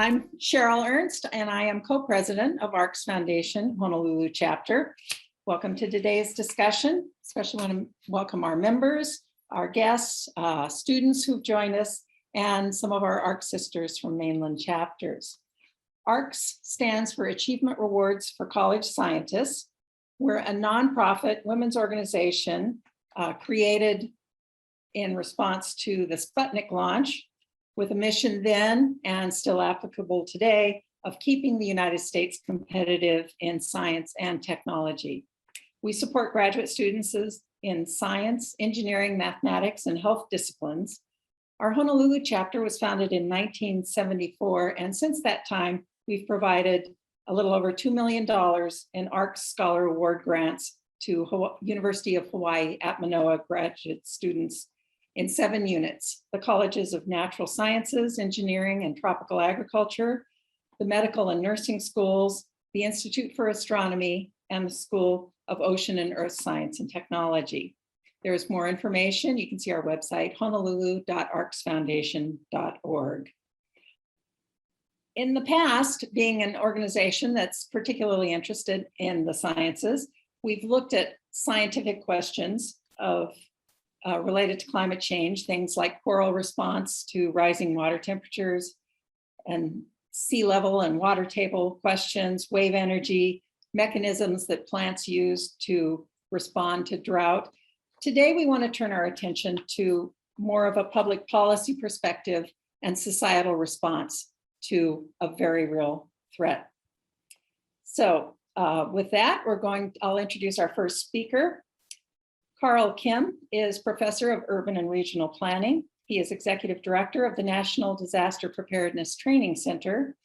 I'm Cheryl Ernst, and I am co-president of ARC's Foundation Honolulu chapter. Welcome to today's discussion. Especially want to welcome our members, our guests, students who've joined us, and some of our ARC sisters from mainland chapters. ARCS stands for Achievement Rewards for College Scientists. We're a nonprofit women's organization created in response to the Sputnik launch, with a mission then and still applicable today of keeping the United States competitive in science and technology. We support graduate students in science, engineering, mathematics, and health disciplines. Our Honolulu chapter was founded in 1974, and since that time, we've provided a little over $2 million in ARC Scholar Award grants to University of Hawaii at Manoa graduate students in 7 units: the Colleges of Natural Sciences, Engineering, and Tropical Agriculture, the Medical and Nursing Schools, the Institute for Astronomy, and the School of Ocean and Earth Science and Technology. There is more information. You can see our website, honolulu.arcsfoundation.org. In the past, being an organization that's particularly interested in the sciences, we've looked at scientific questions related to climate change, things like coral response to rising water temperatures and sea level and water table questions, wave energy, mechanisms that plants use to respond to drought. Today, we want to turn our attention to more of a public policy perspective and societal response to a very real threat. So with that, I'll introduce our first speaker. Karl Kim is Professor of Urban and Regional Planning. He is Executive Director of the National Disaster Preparedness Training Center.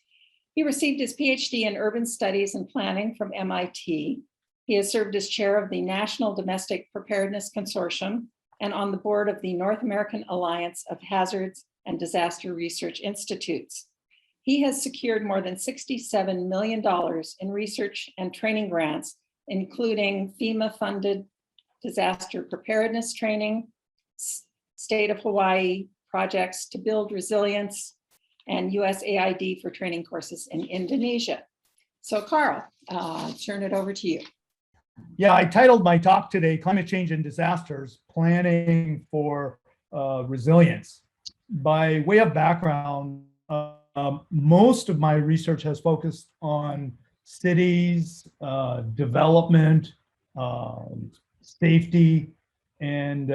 He received his PhD in Urban Studies and Planning from MIT. He has served as chair of the National Domestic Preparedness Consortium and on the board of the North American Alliance of Hazards and Disaster Research Institutes. He has secured more than $67 million in research and training grants, including FEMA-funded disaster preparedness training, state of Hawaii projects to build resilience, and USAID for training courses in Indonesia. So Karl, turn it over to you. Yeah, I titled my talk today, Climate Change and Disasters, Planning for Resilience. By way of background, most of my research has focused on cities, development, safety, and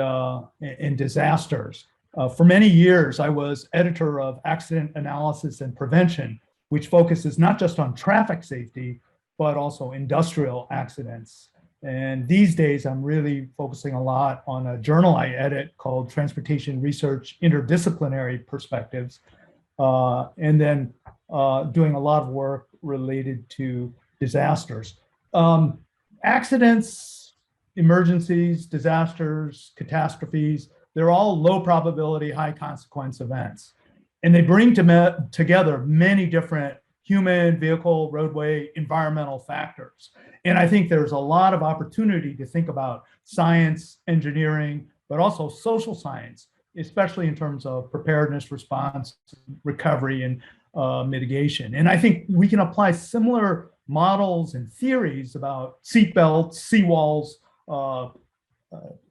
disasters. For many years, I was editor of Accident Analysis and Prevention, which focuses not just on traffic safety, but also industrial accidents. And these days, I'm really focusing a lot on a journal I edit called Transportation Research Interdisciplinary Perspectives, and then doing a lot of work related to disasters. Accidents, emergencies, disasters, catastrophes, they're all low probability, high consequence events. And they bring together many different human, vehicle, roadway, environmental factors. And I think there's a lot of opportunity to think about science, engineering, but also social science, especially in terms of preparedness, response, recovery, and mitigation. And I think we can apply similar models and theories about seatbelts, seawalls,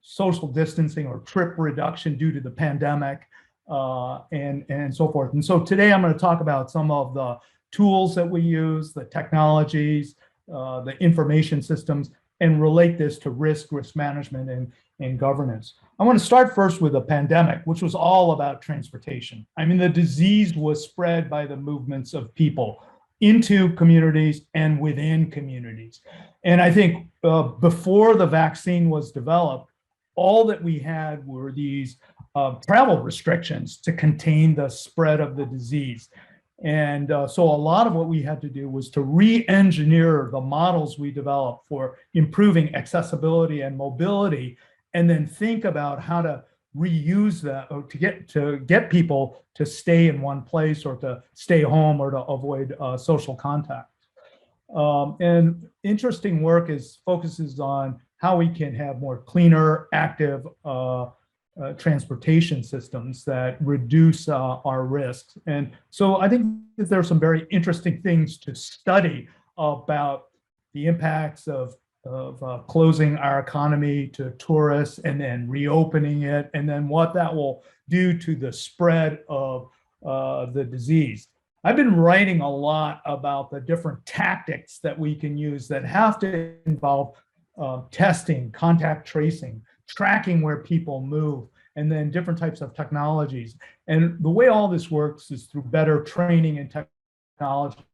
social distancing or trip reduction due to the pandemic, and so forth. And so today I'm going to talk about some of the tools that we use, the technologies, the information systems, and relate this to risk management, and governance. I want to start first with the pandemic, which was all about transportation. I mean, the disease was spread by the movements of people into communities and within communities. And I think before the vaccine was developed, all that we had were these travel restrictions to contain the spread of the disease. And so a lot of what we had to do was to re-engineer the models we developed for improving accessibility and mobility, and then think about how to reuse that or to get people to stay in one place or to stay home or to avoid social contact. And interesting work focuses on how we can have more cleaner, active transportation systems that reduce our risks. And so I think that there are some very interesting things to study about the impacts of closing our economy to tourists and then reopening it, and then what that will do to the spread of the disease. I've been writing a lot about the different tactics that we can use that have to involve testing, contact tracing, tracking where people move, and then different types of technologies. And the way all this works is through better training and technologies.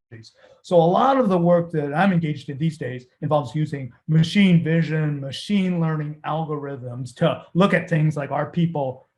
So a lot of the work that I'm engaged in these days involves using machine vision, machine learning algorithms to look at things like, are people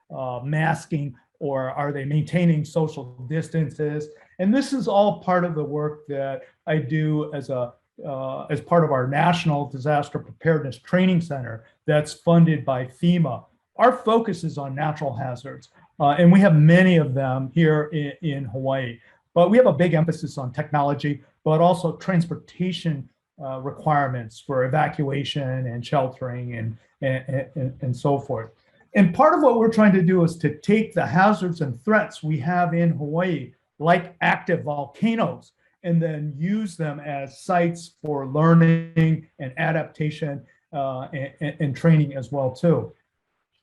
masking, or are they maintaining social distances? And this is all part of the work that I do as part of our National Disaster Preparedness Training Center that's funded by FEMA. Our focus is on natural hazards, and we have many of them here in Hawaii. But we have a big emphasis on technology, but also transportation requirements for evacuation and sheltering and so forth. And part of what we're trying to do is to take the hazards and threats we have in Hawaii, like active volcanoes, and then use them as sites for learning and adaptation and training as well too.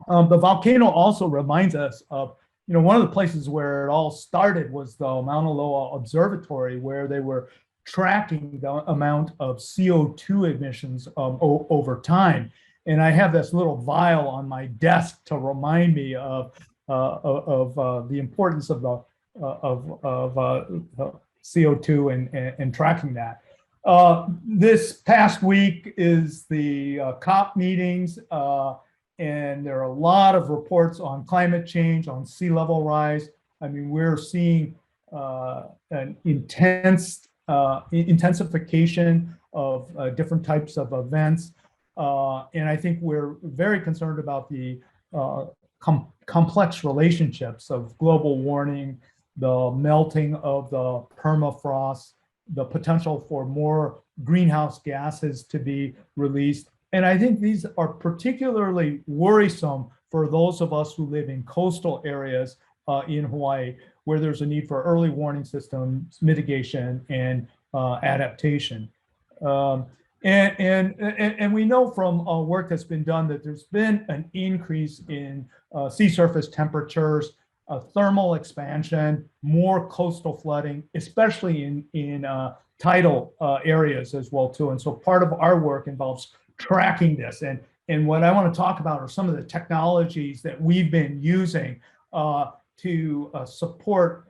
The volcano also reminds us of, one of the places where it all started was the Mauna Loa Observatory, where they were tracking the amount of CO2 emissions over time. And I have this little vial on my desk to remind me of the importance of the CO2 and tracking that. This past week is the COP meetings, and there are a lot of reports on climate change, on sea level rise. I mean, we're seeing an intensification of different types of events. And I think we're very concerned about the complex relationships of global warming, the melting of the permafrost, the potential for more greenhouse gases to be released. And I think these are particularly worrisome for those of us who live in coastal areas in Hawaii, where there's a need for early warning systems, mitigation, and adaptation. And we know from work that's been done that there's been an increase in sea surface temperatures, thermal expansion, more coastal flooding, especially in tidal areas as well too. And so part of our work involves tracking this. And what I want to talk about are some of the technologies that we've been using to support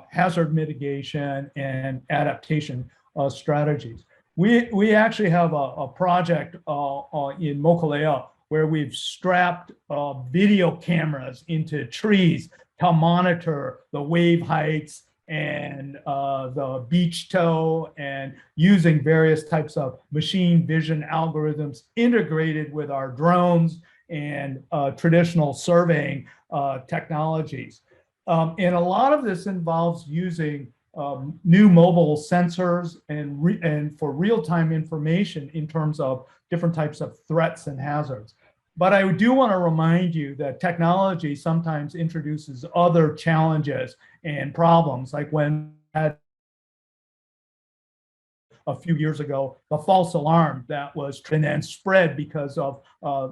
hazard mitigation and adaptation strategies. We actually have a project in Mokulea where we've strapped video cameras into trees to monitor the wave heights and the beach tow, and using various types of machine vision algorithms integrated with our drones and traditional surveying technologies. And a lot of this involves using new mobile sensors and for real-time information in terms of different types of threats and hazards. But I do want to remind you that technology sometimes introduces other challenges and problems, like when a few years ago, the false alarm that was and then spread because of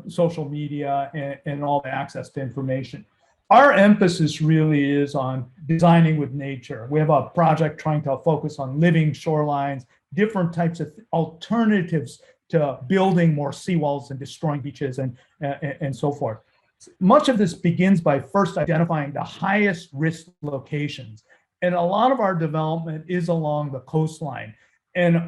social media and all the access to information. Our emphasis really is on designing with nature. We have a project trying to focus on living shorelines, different types of alternatives to building more seawalls and destroying beaches and so forth. Much of this begins by first identifying the highest risk locations. And a lot of our development is along the coastline. And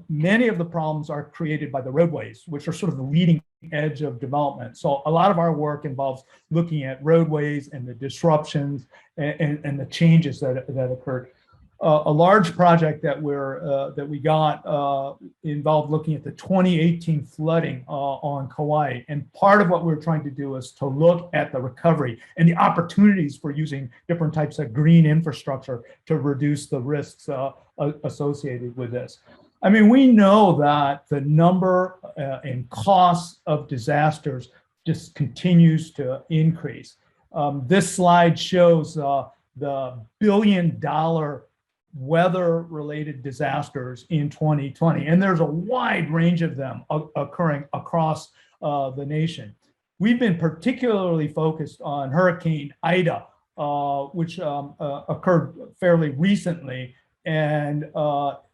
many of the problems are created by the roadways, which are sort of the leading edge of development. So a lot of our work involves looking at roadways and the disruptions and the changes that occurred. A large project that we got involved looking at the 2018 flooding on Kauai. And part of what we're trying to do is to look at the recovery and the opportunities for using different types of green infrastructure to reduce the risks associated with this. I mean, we know that the number and costs of disasters just continues to increase. This slide shows the billion-dollar weather-related disasters in 2020, and there's a wide range of them occurring across the nation. We've been particularly focused on Hurricane Ida, which occurred fairly recently, and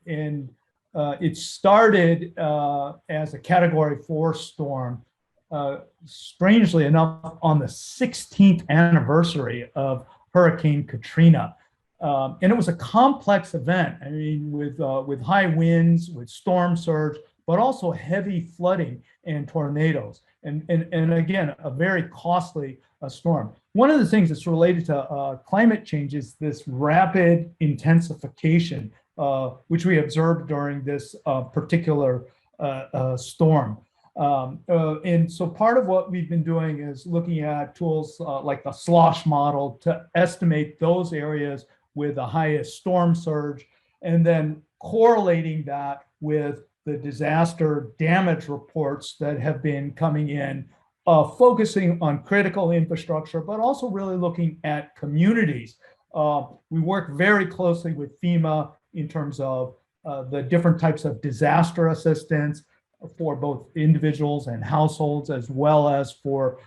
it started as a Category 4 storm, strangely enough, on the 16th anniversary of Hurricane Katrina. And it was a complex event. I mean, with high winds, with storm surge, but also heavy flooding and tornadoes. And again, a very costly storm. One of the things that's related to climate change is this rapid intensification, which we observed during this particular storm. And so part of what we've been doing is looking at tools like the slosh model to estimate those areas with the highest storm surge, and then correlating that with the disaster damage reports that have been coming in, focusing on critical infrastructure, but also really looking at communities. We work very closely with FEMA in terms of the different types of disaster assistance for both individuals and households, as well as for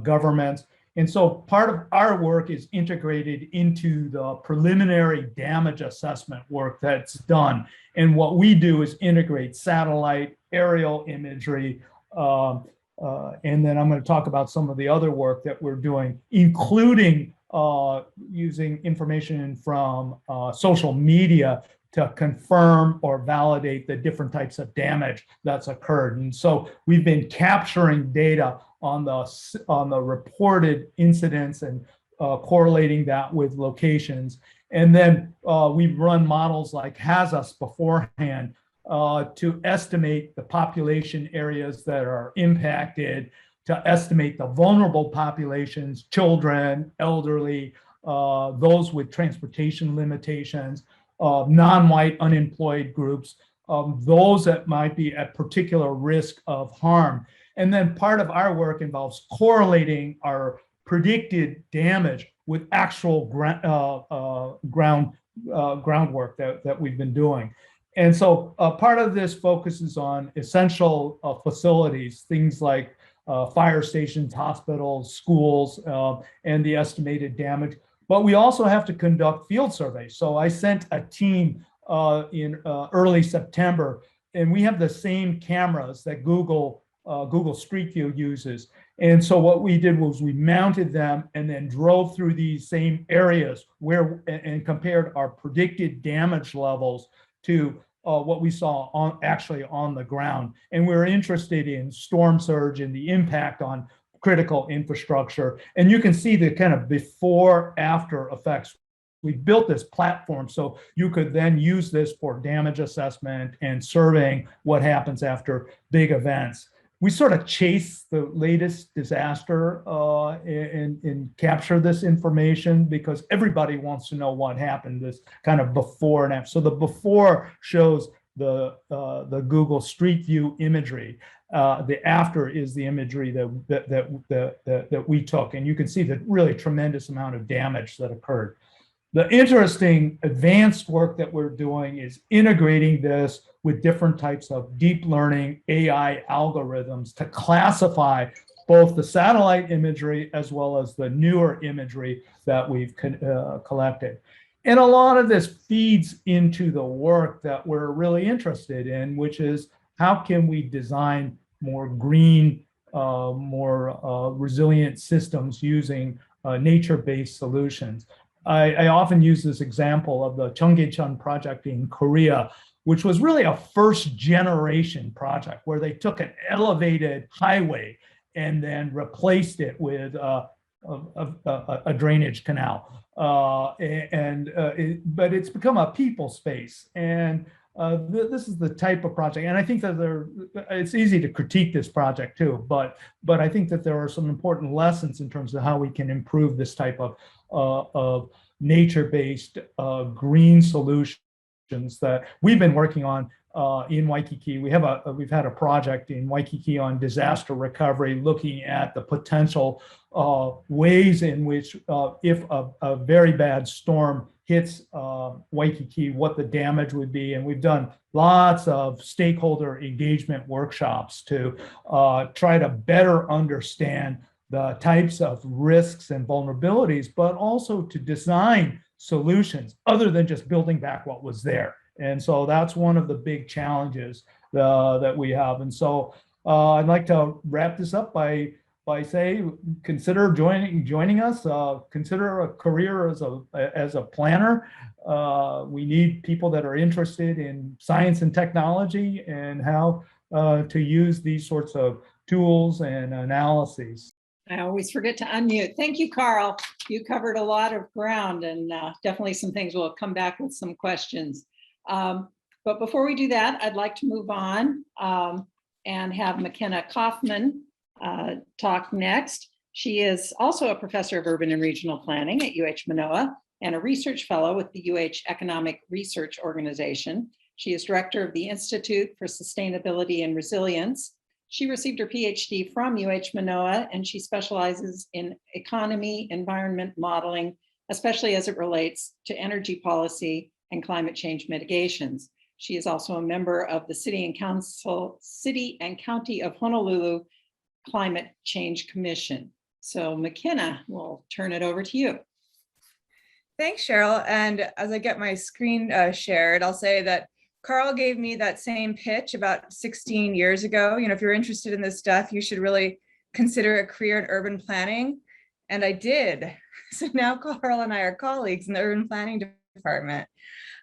governments. And so part of our work is integrated into the preliminary damage assessment work that's done. And what we do is integrate satellite, aerial imagery, and then I'm going to talk about some of the other work that we're doing, including using information from social media to confirm or validate the different types of damage that's occurred. And so we've been capturing data on the reported incidents and correlating that with locations. And then we've run models like HAZUS beforehand to estimate the population areas that are impacted, to estimate the vulnerable populations, children, elderly, those with transportation limitations, non-white unemployed groups, those that might be at particular risk of harm. And then part of our work involves correlating our predicted damage with actual groundwork that we've been doing. And so part of this focuses on essential facilities, things like fire stations, hospitals, schools, and the estimated damage. But we also have to conduct field surveys. So I sent a team in early September, and we have the same cameras that Google Street View uses. And so what we did was we mounted them and then drove through these same areas and compared our predicted damage levels to what we saw actually on the ground. And we're interested in storm surge and the impact on critical infrastructure. And you can see the kind of before after effects. We built this platform so you could then use this for damage assessment and surveying what happens after big events. We sort of chase the latest disaster and capture this information because everybody wants to know what happened, this kind of before and after. So the before shows the Google Street View imagery. The after is the imagery that we took, and you can see the really tremendous amount of damage that occurred. The interesting advanced work that we're doing is integrating this with different types of deep learning AI algorithms to classify both the satellite imagery as well as the newer imagery that we've collected. And a lot of this feeds into the work that we're really interested in, which is how can we design more green, more resilient systems using nature-based solutions. I often use this example of the Cheonggyecheon project in Korea, which was really a first generation project where they took an elevated highway and then replaced it with a drainage canal. But it's become a people space. And this is the type of project. And I think that it's easy to critique this project too, but I think that there are some important lessons in terms of how we can improve this type of nature-based green solutions that we've been working on in Waikiki. We've had a project in Waikiki on disaster recovery, looking at the potential ways in which, if a very bad storm hits Waikiki, what the damage would be. And we've done lots of stakeholder engagement workshops to try to better understand the types of risks and vulnerabilities, but also to design solutions other than just building back what was there. And so that's one of the big challenges that we have. And so I'd like to wrap this up by saying, consider joining us. Consider a career as a planner. We need people that are interested in science and technology and how to use these sorts of tools and analyses. I always forget to unmute. Thank you, Karl. You covered a lot of ground, and definitely some things. We'll come back with some questions. But before we do that, I'd like to move on and have Makena Coffman talk next. She is also a professor of urban and regional planning at Manoa and a research fellow with the Economic Research Organization. She is director of the Institute for Sustainability and Resilience. She received her PhD from Manoa, and she specializes in economy, environment modeling, especially as it relates to energy policy and climate change mitigations. She is also a member of the City and County of Honolulu Climate Change Commission. So Makena, we'll turn it over to you. Thanks, Cheryl. And as I get my screen shared, I'll say that Karl gave me that same pitch about 16 years ago. You know, if you're interested in this stuff, you should really consider a career in urban planning. And I did. So now Karl and I are colleagues in the urban planning department.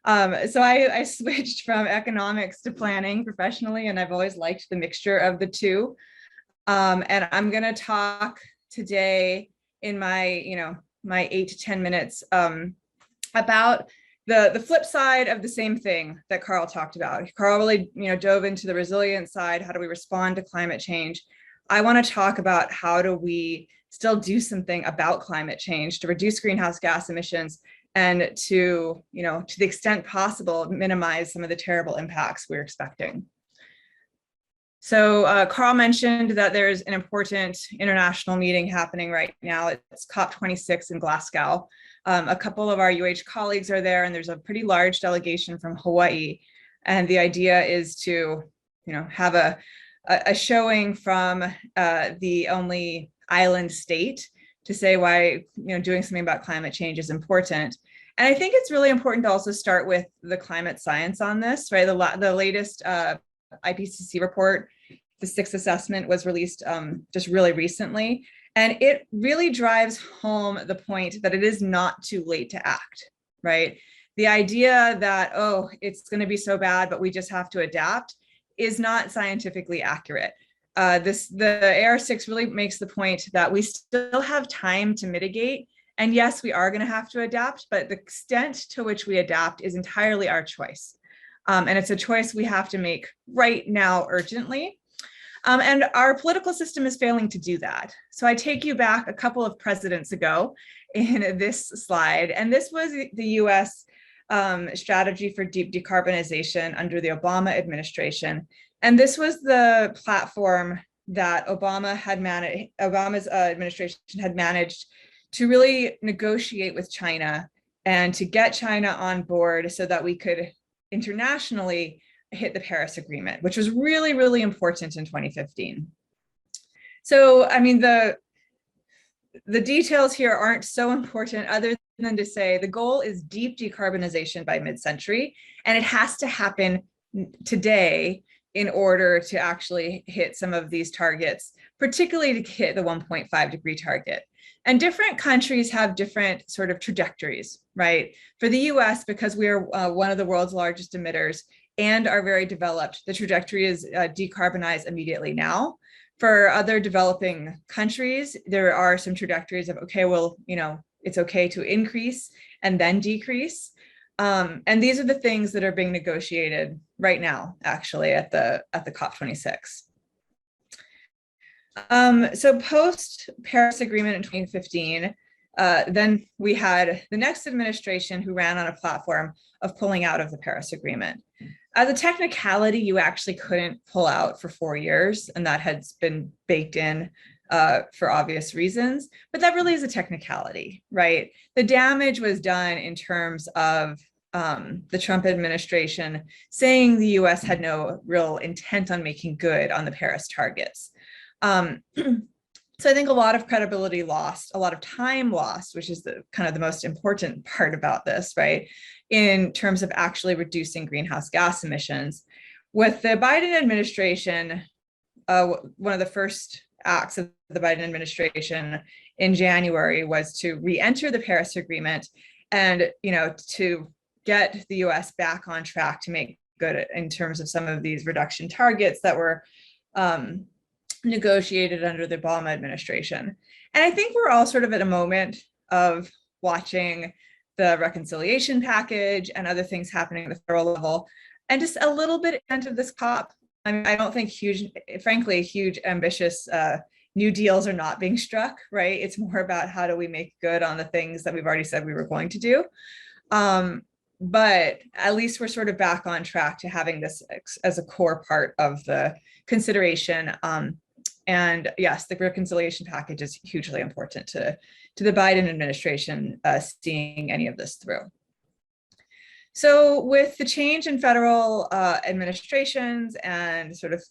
So I switched from economics to planning professionally, and I've always liked the mixture of the two. And I'm going to talk today in my 8 to 10 minutes about the flip side of the same thing that Karl talked about. Karl really, dove into the resilience side. How do we respond to climate change? I want to talk about how do we still do something about climate change to reduce greenhouse gas emissions and to the extent possible, minimize some of the terrible impacts we're expecting. So Karl mentioned that there's an important international meeting happening right now. It's COP26 in Glasgow. A couple of our colleagues are there, and there's a pretty large delegation from Hawaii. And the idea is to, have a showing from the only island state to say why, doing something about climate change is important. And I think it's really important to also start with the climate science on this, right? The latest IPCC report, the sixth assessment, was released just really recently. And it really drives home the point that it is not too late to act, right? The idea that, oh, it's going to be so bad, but we just have to adapt is not scientifically accurate. The AR6 really makes the point that we still have time to mitigate. And yes, we are going to have to adapt, but the extent to which we adapt is entirely our choice. And it's a choice we have to make right now urgently. And our political system is failing to do that. So I take you back a couple of presidents ago in this slide, and this was the US strategy for deep decarbonization under the Obama administration. And this was the platform that Obama's administration had managed to really negotiate with China and to get China on board so that we could internationally hit the Paris Agreement, which was really, really important in 2015. So, I mean, the details here aren't so important other than to say the goal is deep decarbonization by mid-century, and it has to happen today in order to actually hit some of these targets, particularly to hit the 1.5 degree target. And different countries have different sort of trajectories, right? For the US, because we are one of the world's largest emitters and are very developed, the trajectory is decarbonize immediately now. For other developing countries, there are some trajectories of, okay, well, it's okay to increase and then decrease. And these are the things that are being negotiated right now, actually, at the COP26. So post Paris Agreement in 2015, then we had the next administration who ran on a platform of pulling out of the Paris Agreement. As a technicality, you actually couldn't pull out for 4 years, and that has been baked in for obvious reasons, but that really is a technicality, right? The damage was done in terms of the Trump administration saying the US had no real intent on making good on the Paris targets. So I think a lot of credibility lost, a lot of time lost, which is the kind of the most important part about this, right? In terms of actually reducing greenhouse gas emissions. With the Biden administration, one of the first acts of the Biden administration in January was to re-enter the Paris Agreement and, to get the US back on track to make good in terms of some of these reduction targets that were negotiated under the Obama administration. And I think we're all sort of at a moment of watching the reconciliation package and other things happening at the federal level, and just a little bit of this COP. I mean, I don't think frankly, huge, ambitious new deals are not being struck, right? It's more about how do we make good on the things that we've already said we were going to do. But at least we're sort of back on track to having this as a core part of the consideration. And yes, the reconciliation package is hugely important to the Biden administration seeing any of this through. So with the change in federal administrations and sort of,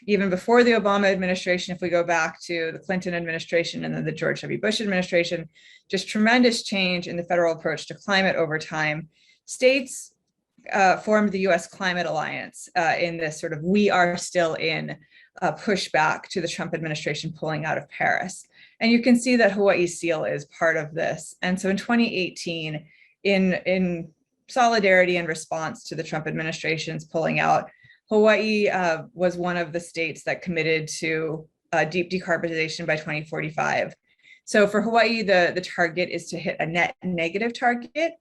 even before the Obama administration, if we go back to the Clinton administration and then the George W. Bush administration, just tremendous change in the federal approach to climate over time. States formed the US Climate Alliance in this sort of we are still in pushback to the Trump administration pulling out of Paris. And you can see that Hawaii's seal is part of this. And so in 2018, in solidarity and response to the Trump administration's pulling out, Hawaii was one of the states that committed to deep decarbonization by 2045. So for Hawaii, the target is to hit a net negative target.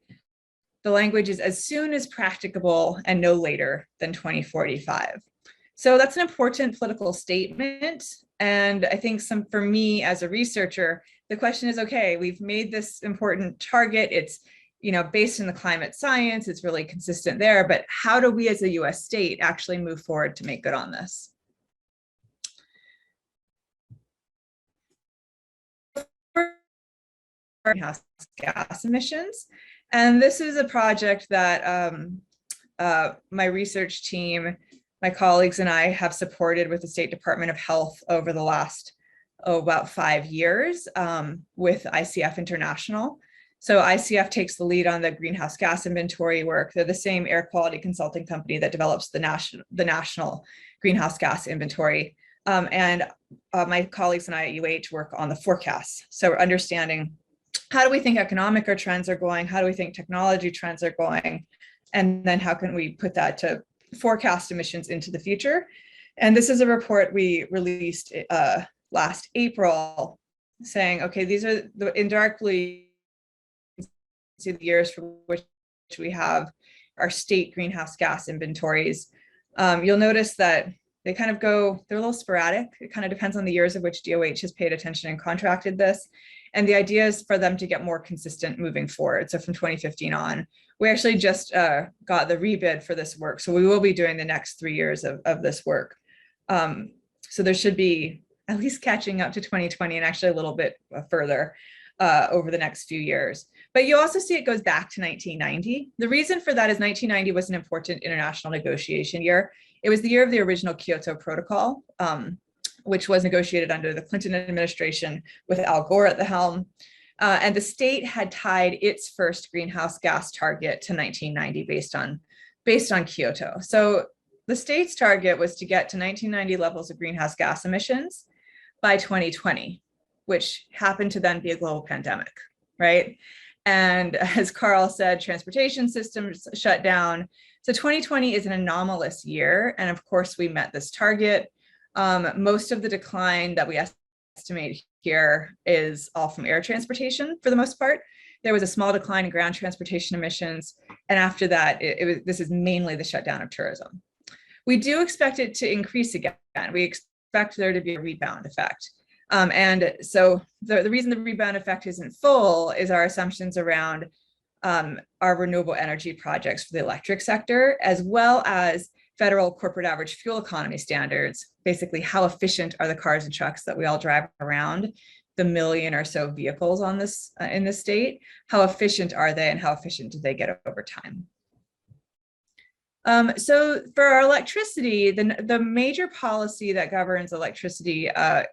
The language is as soon as practicable and no later than 2045. So that's an important political statement. And I think for me as a researcher, the question is, okay, we've made this important target. It's based in the climate science, it's really consistent there, but how do we as a US state actually move forward to make good on this? Greenhouse gas emissions. And this is a project that my research team, my colleagues and I have supported with the State Department of Health over the last, about 5 years with ICF International. So ICF takes the lead on the greenhouse gas inventory work. They're the same air quality consulting company that develops the national greenhouse gas inventory. And my colleagues and I at UH work on the forecasts. So we're understanding how do we think economic trends are going? How do we think technology trends are going? And then how can we put that to forecast emissions into the future? And this is a report we released last April saying, okay, these are the indirectly to the years for which we have our state greenhouse gas inventories. You'll notice that they kind of they're a little sporadic. It kind of depends on the years of which DOH has paid attention and contracted this. And the idea is for them to get more consistent moving forward. So from 2015 on, we actually just got the rebid for this work. So we will be doing the next 3 years of this work. So there should be at least catching up to 2020 and actually a little bit further over the next few years. But you also see it goes back to 1990. The reason for that is 1990 was an important international negotiation year. It was the year of the original Kyoto Protocol, which was negotiated under the Clinton administration with Al Gore at the helm. And the state had tied its first greenhouse gas target to 1990 based on Kyoto. So the state's target was to get to 1990 levels of greenhouse gas emissions by 2020, which happened to then be a global pandemic, right? And as Karl said, transportation systems shut down. So 2020 is an anomalous year. And of course, we met this target. Most of the decline that we estimate here is all from air transportation for the most part. There was a small decline in ground transportation emissions. And after that, this is mainly the shutdown of tourism. We do expect it to increase again. We expect there to be a rebound effect. And so the reason the rebound effect isn't full is our assumptions around our renewable energy projects for the electric sector, as well as federal corporate average fuel economy standards. Basically, how efficient are the cars and trucks that we all drive around, the million or so vehicles on this in the state? How efficient are they, and how efficient do they get over time? So for our electricity, the major policy that governs electricity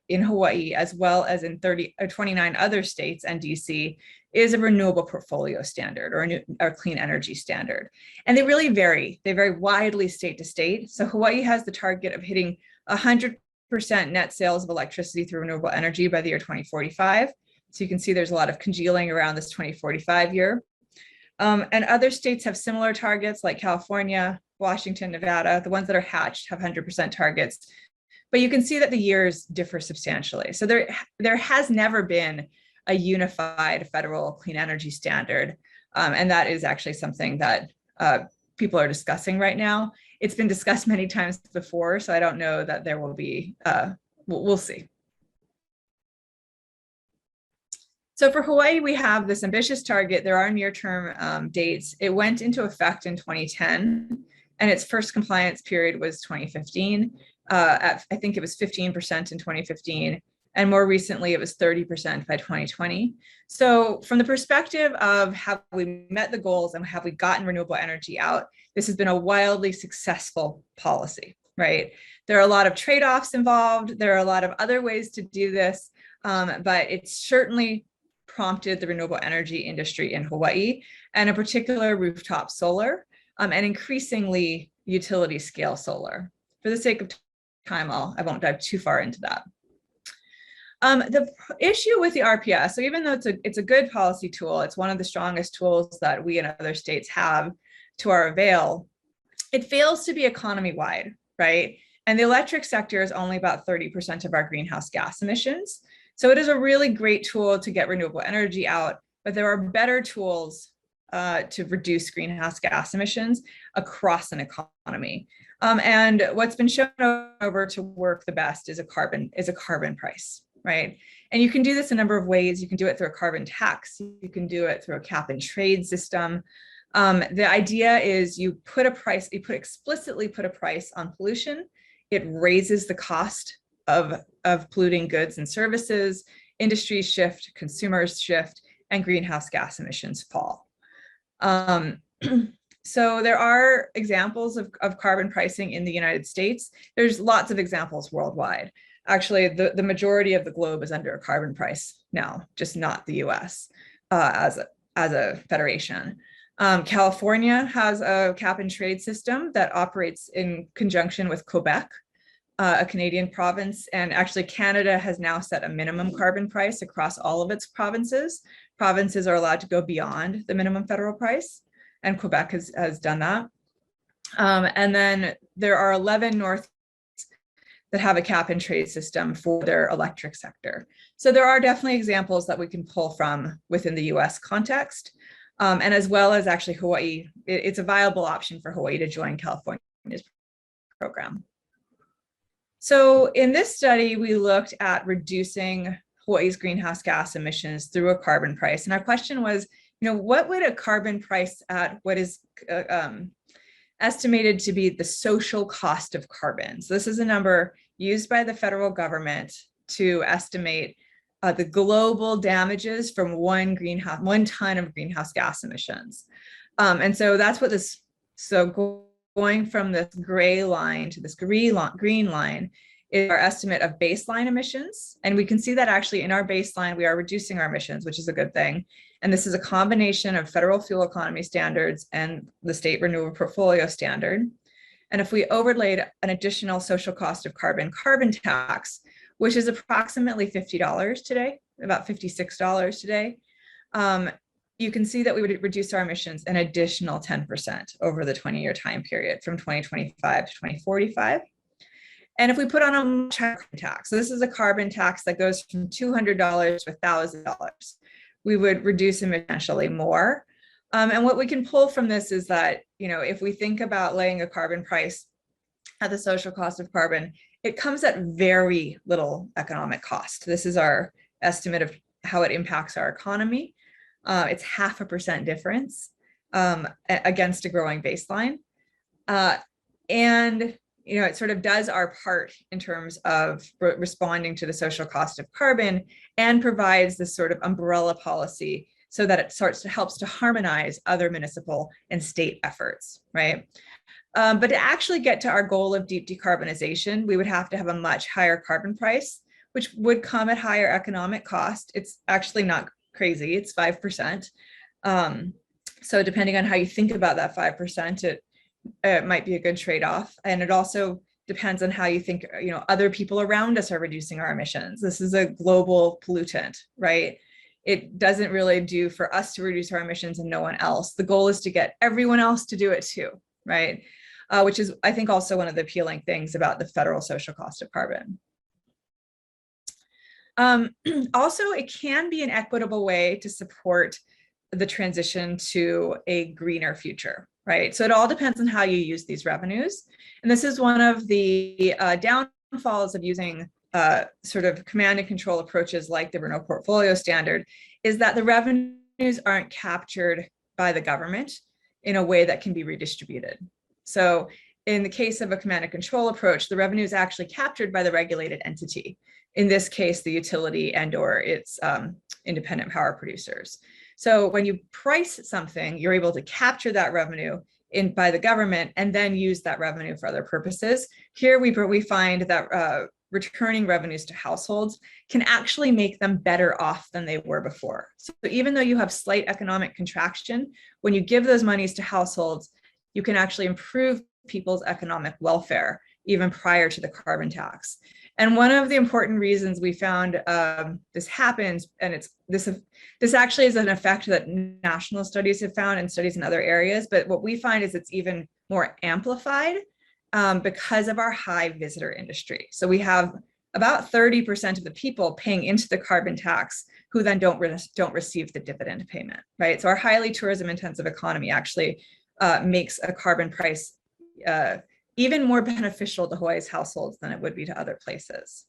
in Hawaii, as well as in 29 other states and DC, is a renewable portfolio standard, or a clean energy standard. And they really vary. They vary widely state to state. So Hawaii has the target of hitting 100% net sales of electricity through renewable energy by the year 2045. So you can see there's a lot of congealing around this 2045 year. And other states have similar targets, like California, Washington, Nevada. The ones that are hatched have 100% targets. But you can see that the years differ substantially. So there has never been a unified federal clean energy standard. And that is actually something that people are discussing right now. It's been discussed many times before, so I don't know that there will be, we'll see. So for Hawaii, we have this ambitious target. There are near-term dates. It went into effect in 2010, and its first compliance period was 2015. I think it was 15% in 2015. And more recently, it was 30% by 2020. So from the perspective of have we met the goals and have we gotten renewable energy out, this has been a wildly successful policy, right? There are a lot of trade-offs involved. There are a lot of other ways to do this, but it's certainly prompted the renewable energy industry in Hawaii, and in particular rooftop solar, and increasingly utility scale solar. For the sake of time, I won't dive too far into that. The issue with the RPS, so even though it's a good policy tool, it's one of the strongest tools that we and other states have to our avail, it fails to be economy-wide, right? And the electric sector is only about 30% of our greenhouse gas emissions. So it is a really great tool to get renewable energy out, but there are better tools to reduce greenhouse gas emissions across an economy. And what's been shown over to work the best is a carbon price. Right. And you can do this a number of ways. You can do it through a carbon tax. You can do it through a cap and trade system. The idea is you explicitly put a price on pollution. It raises the cost of polluting goods and services, industries shift, consumers shift, and greenhouse gas emissions fall. So there are examples of carbon pricing in the United States. There's lots of examples worldwide. Actually, the majority of the globe is under a carbon price now, just not the US as a federation. California has a cap and trade system that operates in conjunction with Quebec, a Canadian province. And actually Canada has now set a minimum carbon price across all of its provinces. Provinces are allowed to go beyond the minimum federal price, and Quebec has done that. And then there are 11 North that have a cap and trade system for their electric sector. So there are definitely examples that we can pull from within the US context. And as well as actually Hawaii, it's a viable option for Hawaii to join California's program. So in this study, we looked at reducing Hawaii's greenhouse gas emissions through a carbon price. And our question was, what would a carbon price at what is estimated to be the social cost of carbon? So this is a number used by the federal government to estimate the global damages from one ton of greenhouse gas emissions. And so that's what this, so going from this gray line to this green line is our estimate of baseline emissions. And we can see that actually in our baseline, we are reducing our emissions, which is a good thing. And this is a combination of federal fuel economy standards and the state renewable portfolio standard. And if we overlaid an additional social cost of carbon tax, which is approximately $50 today, about $56 today, you can see that we would reduce our emissions an additional 10% over the 20-year time period from 2025 to 2045. And if we put on a carbon tax, so this is a carbon tax that goes from $200 to $1,000, we would reduce them essentially more. And what we can pull from this is that, if we think about laying a carbon price at the social cost of carbon, it comes at very little economic cost. This is our estimate of how it impacts our economy. It's 0.5% difference against a growing baseline. And it sort of does our part in terms of responding to the social cost of carbon and provides this sort of umbrella policy so that it helps to harmonize other municipal and state efforts, right? But to actually get to our goal of deep decarbonization, we would have to have a much higher carbon price, which would come at higher economic cost. It's actually not crazy, it's 5%. So depending on how you think about that 5%, it might be a good trade-off. And it also depends on how you think, other people around us are reducing our emissions. This is a global pollutant, right? It doesn't really do for us to reduce our emissions and no one else. The goal is to get everyone else to do it too, right? Which is, I think, also one of the appealing things about the federal social cost of carbon. Also, it can be an equitable way to support the transition to a greener future, right? So it all depends on how you use these revenues. And this is one of the downfalls of using sort of command and control approaches like the Renault portfolio standard, is that the revenues aren't captured by the government in a way that can be redistributed. So in the case of a command and control approach, the revenue is actually captured by the regulated entity. In this case, the utility and or its independent power producers. So when you price something, you're able to capture that revenue by the government and then use that revenue for other purposes. Here we find that returning revenues to households can actually make them better off than they were before. So even though you have slight economic contraction, when you give those monies to households, you can actually improve people's economic welfare even prior to the carbon tax. And one of the important reasons we found this happens, and this actually is an effect that national studies have found and studies in other areas, but what we find is it's even more amplified because of our high visitor industry. So we have about 30% of the people paying into the carbon tax who then don't receive the dividend payment, right? So our highly tourism intensive economy actually makes a carbon price even more beneficial to Hawaii's households than it would be to other places.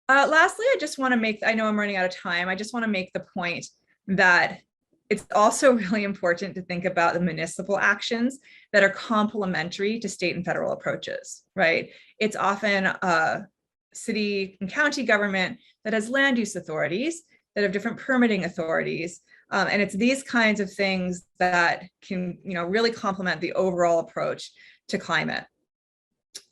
Lastly, I just want to make, I know I'm running out of time, I just want to make the point that it's also really important to think about the municipal actions that are complementary to state and federal approaches, right? It's often city and county government that has land use authorities, that have different permitting authorities, and it's these kinds of things that can, really complement the overall approach to climate.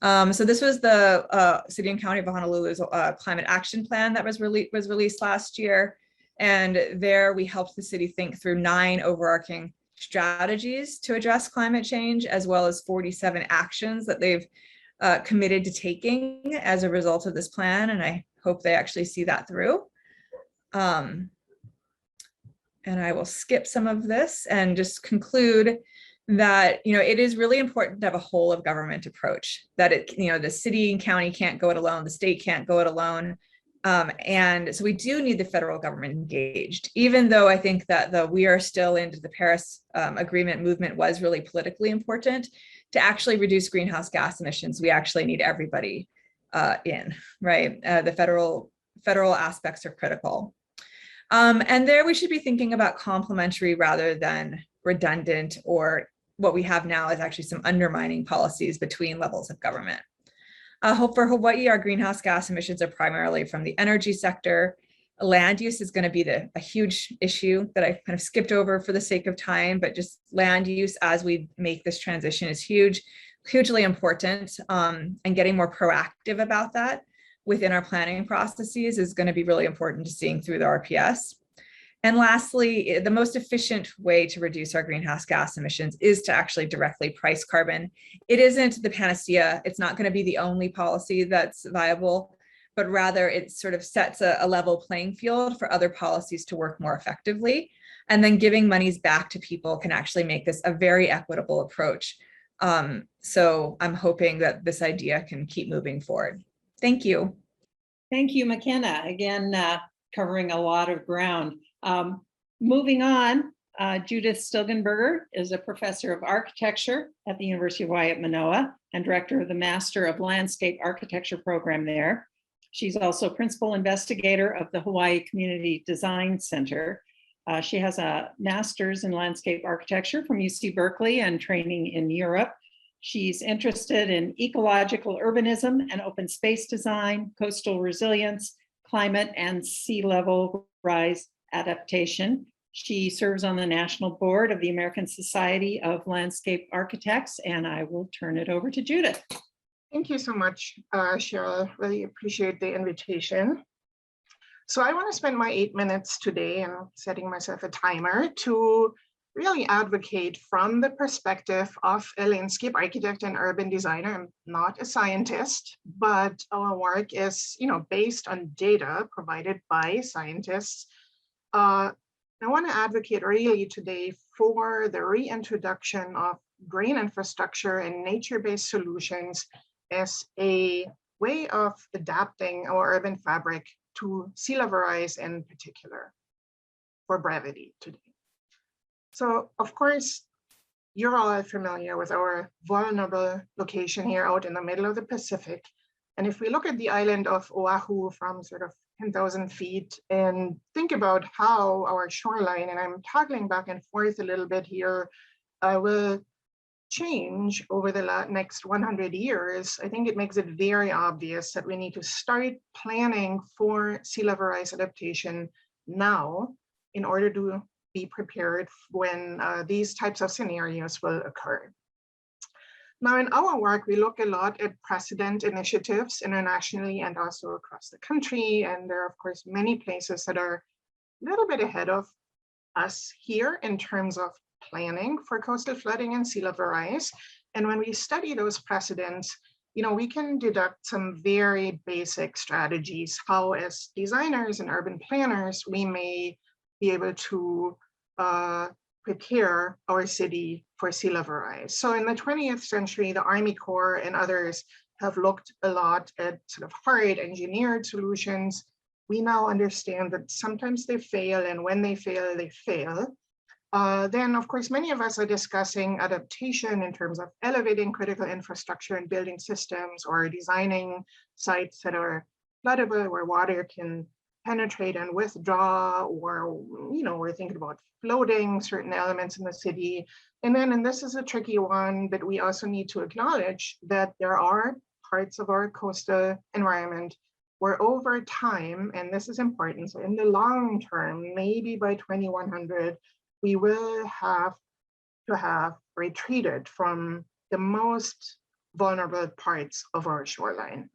So this was the City and County of Honolulu's climate action plan that was released last year. And there we helped the city think through 9 overarching strategies to address climate change, as well as 47 actions that they've committed to taking as a result of this plan. And I hope they actually see that through. And I will skip some of this and just conclude that, it is really important to have a whole of government approach, that the city and county can't go it alone, the state can't go it alone. And so we do need the federal government engaged, even though I think that the we are still into the Paris Agreement movement was really politically important. To actually reduce greenhouse gas emissions, we actually need everybody in, right? The federal aspects are critical. And there we should be thinking about complementary rather than redundant, or what we have now is actually some undermining policies between levels of government. For Hawaii, our greenhouse gas emissions are primarily from the energy sector. Land use is going to be a huge issue that I kind of skipped over for the sake of time, but just land use as we make this transition is hugely important, and getting more proactive about that within our planning processes is going to be really important to seeing through the RPS. And lastly, the most efficient way to reduce our greenhouse gas emissions is to actually directly price carbon. It isn't the panacea. It's not going to be the only policy that's viable, but rather it sort of sets a level playing field for other policies to work more effectively. And then giving monies back to people can actually make this a very equitable approach. So I'm hoping that this idea can keep moving forward. Thank you. Thank you, Makena. Again, covering a lot of ground. Moving on, Judith Stilgenbauer is a professor of architecture at the University of Hawaii at Manoa and director of the Master of Landscape Architecture program there. She's also principal investigator of the Hawaii Community Design Center. She has a master's in landscape architecture from UC Berkeley and training in Europe. She's interested in ecological urbanism and open space design, coastal resilience, climate and sea level rise adaptation. She serves on the national board of the American Society of Landscape Architects, and I will turn it over to Judith. Thank you so much, Cheryl. Really appreciate the invitation. So I want to spend my 8 minutes today, and I'm setting myself a timer, to really advocate from the perspective of a landscape architect and urban designer. I'm not a scientist, but our work is, based on data provided by scientists. I want to advocate really today for the reintroduction of green infrastructure and nature-based solutions as a way of adapting our urban fabric to sea level rise in particular, for brevity today. So, of course, you're all familiar with our vulnerable location here out in the middle of the Pacific. And if we look at the island of Oahu from sort of 10,000 feet and think about how our shoreline, and I'm toggling back and forth a little bit here, will change over the next 100 years, I think it makes it very obvious that we need to start planning for sea level rise adaptation now in order to be prepared when these types of scenarios will occur. Now, in our work, we look a lot at precedent initiatives internationally and also across the country. And there are, of course, many places that are a little bit ahead of us here in terms of planning for coastal flooding and sea level rise. And when we study those precedents, we can deduct some very basic strategies, how as designers and urban planners, we may be able to prepare our city for sea level rise. So in the 20th century, the Army Corps and others have looked a lot at sort of hard engineered solutions. We now understand that sometimes they fail, and when they fail, they fail. Then, of course, many of us are discussing adaptation in terms of elevating critical infrastructure and building systems, or designing sites that are floodable, where water can penetrate and withdraw, or, we're thinking about floating certain elements in the city. And then, and this is a tricky one, but we also need to acknowledge that there are parts of our coastal environment where over time, and this is important, so in the long term, maybe by 2100, we will have to have retreated from the most vulnerable parts of our shoreline.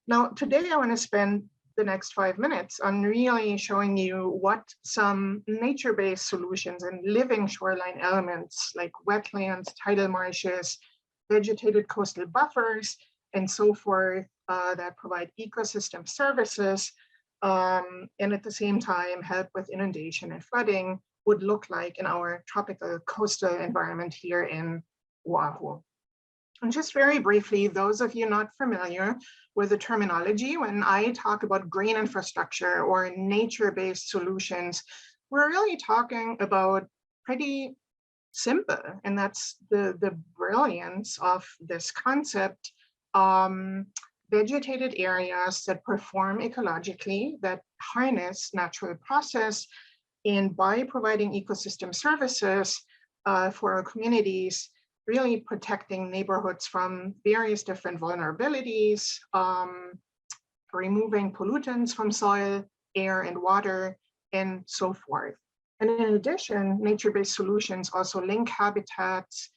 Now, today I want to spend the next 5 minutes on really showing you what some nature-based solutions and living shoreline elements like wetlands, tidal marshes, vegetated coastal buffers, and so forth that provide ecosystem services and at the same time help with inundation and flooding would look like in our tropical coastal environment here in Oahu. And just very briefly, those of you not familiar with the terminology, when I talk about green infrastructure or nature-based solutions, we're really talking about pretty simple, and that's the brilliance of this concept. Vegetated areas that perform ecologically, that harness natural process, and by providing ecosystem services for our communities, really protecting neighborhoods from various different vulnerabilities, removing pollutants from soil, air, and water, and so forth. And in addition, nature-based solutions also link habitats.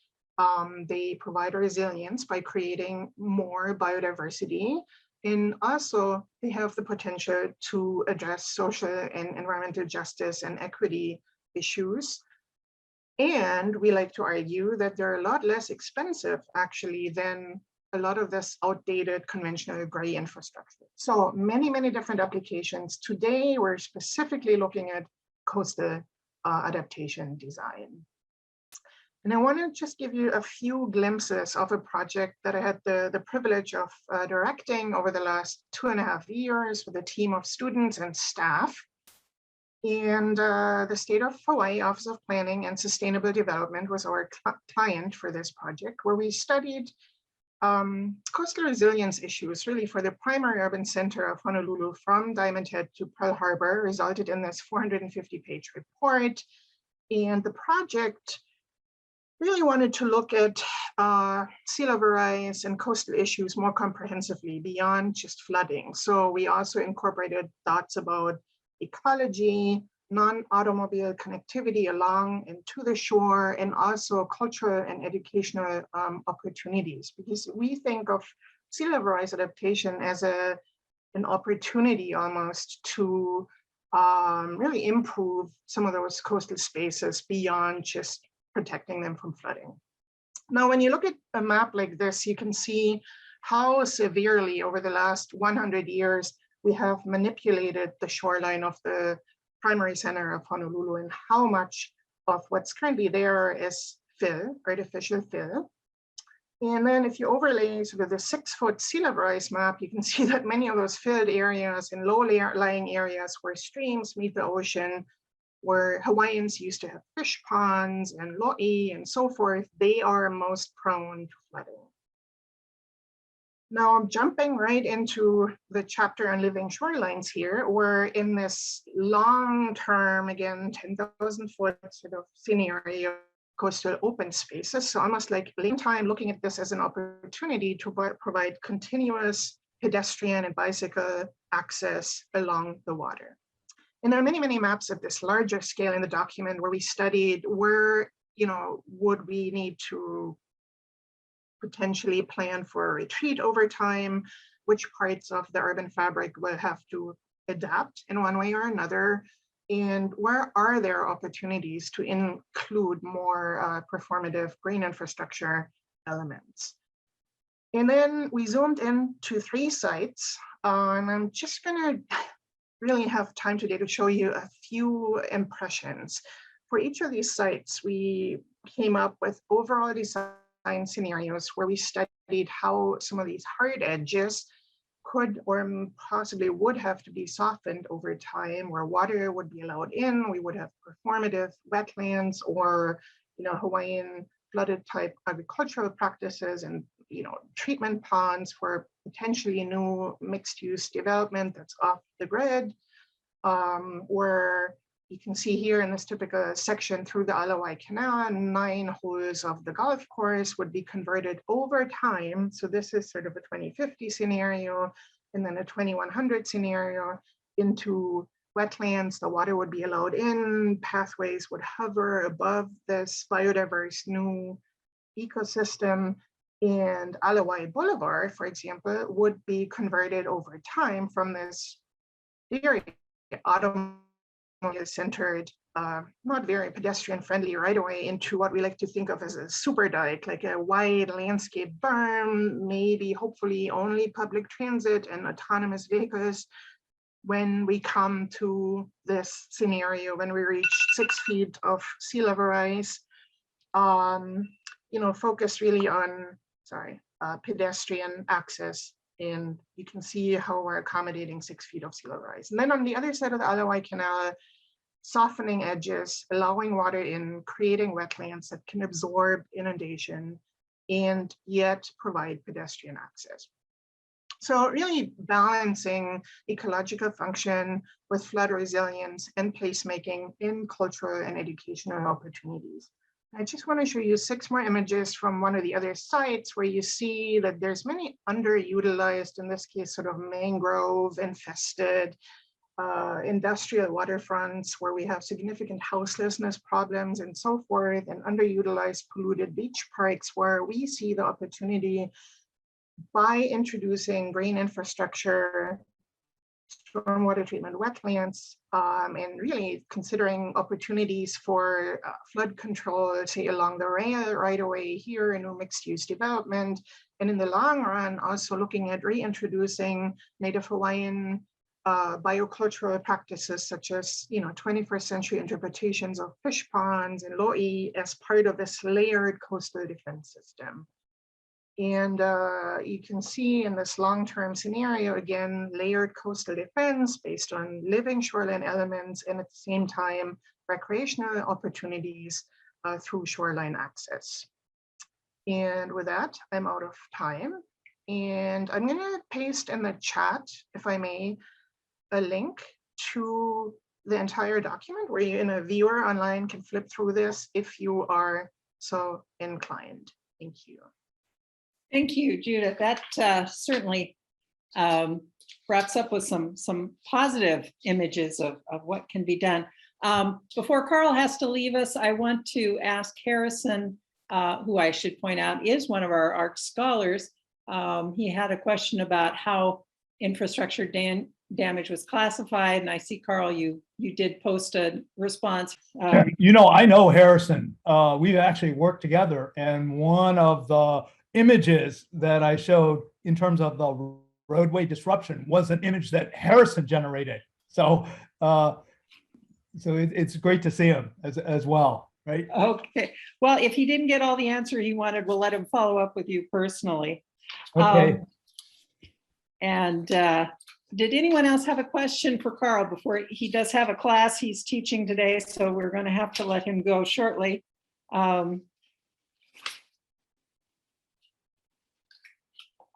They provide resilience by creating more biodiversity. And also, they have the potential to address social and environmental justice and equity issues. And we like to argue that they're a lot less expensive, actually, than a lot of this outdated conventional gray infrastructure. So many, many different applications. Today, we're specifically looking at coastal adaptation design. And I want to just give you a few glimpses of a project that I had the privilege of directing over the last 2.5 years with a team of students and staff. And the State of Hawaii Office of Planning and Sustainable Development was our client for this project, where we studied coastal resilience issues really for the primary urban center of Honolulu from Diamond Head to Pearl Harbor resulted in this 450-page report. And the project really wanted to look at sea level rise and coastal issues more comprehensively beyond just flooding. So we also incorporated thoughts about ecology, non-automobile connectivity along and to the shore, and also cultural and educational opportunities, because we think of sea level rise adaptation as an opportunity almost to really improve some of those coastal spaces beyond just protecting them from flooding. Now, when you look at a map like this, you can see how severely over the last 100 years we have manipulated the shoreline of the primary center of Honolulu, and how much of what's currently there is fill, artificial fill. And then if you overlay sort of the 6-foot sea level rise map, you can see that many of those filled areas and low-lying areas where streams meet the ocean, where Hawaiians used to have fish ponds and lo'i and so forth, they are most prone to flooding. Now I'm jumping right into the chapter on living shorelines here. We're in this long-term, again, 10,000 foot sort of scenario, coastal open spaces. So almost like laying time looking at this as an opportunity to provide continuous pedestrian and bicycle access along the water. And there are many, many maps at this larger scale in the document where we studied where, would we need to potentially plan for a retreat over time, which parts of the urban fabric will have to adapt in one way or another, and where are there opportunities to include more performative green infrastructure elements. And then we zoomed in to 3 sites, and I'm just gonna really have time today to show you a few impressions. For each of these sites, we came up with overall design scenarios where we studied how some of these hard edges could or possibly would have to be softened over time, where water would be allowed in, we would have performative wetlands or Hawaiian flooded type agricultural practices and treatment ponds for potentially new mixed use development that's off the grid, where you can see here in this typical section through the Hawai Canal, 9 holes of the golf course would be converted over time. So this is sort of a 2050 scenario, and then a 2100 scenario into wetlands. The water would be allowed in, pathways would hover above this biodiverse new ecosystem, and Hawai Boulevard, for example, would be converted over time from this very automobile-centered, not very pedestrian-friendly right-of-way into what we like to think of as a super dike, like a wide landscape berm, maybe hopefully only public transit and autonomous vehicles. When we come to this scenario, when we reach 6 feet of sea level rise, focus really on, pedestrian access. And you can see how we're accommodating 6 feet of sea level rise. And then on the other side of the Hawai Canal, softening edges, allowing water in, creating wetlands that can absorb inundation and yet provide pedestrian access. So really balancing ecological function with flood resilience and placemaking in cultural and educational opportunities. I just want to show you 6 more images from one of the other sites where you see that there's many underutilized, in this case, sort of mangrove infested industrial waterfronts where we have significant houselessness problems and so forth, and underutilized polluted beach parks where we see the opportunity by introducing green infrastructure, stormwater treatment wetlands, and really considering opportunities for flood control, say along the rail right away here in a mixed use development. And in the long run, also looking at reintroducing Native Hawaiian biocultural practices such as 21st century interpretations of fish ponds and lo'i as part of this layered coastal defense system. And you can see in this long-term scenario, again, layered coastal defense based on living shoreline elements, and at the same time, recreational opportunities through shoreline access. And with that, I'm out of time. And I'm going to paste in the chat, if I may, a link to the entire document where you, in a viewer online, can flip through this if you are so inclined. Thank you. Thank you, Judith. That certainly wraps up with some positive images of what can be done. Before Karl has to leave us, I want to ask Harrison, who I should point out is one of our ARC scholars. He had a question about how infrastructure damage was classified, and I see, Karl, you did post a response. You know, I know Harrison. We've actually worked together, and one of the images that I showed in terms of the roadway disruption was an image that Harrison generated. So, it's great to see him as well, right? Okay. Well, if he didn't get all the answer he wanted, we'll let him follow up with you personally. Okay. Did anyone else have a question for Karl before he does have a class he's teaching today? So we're going to have to let him go shortly.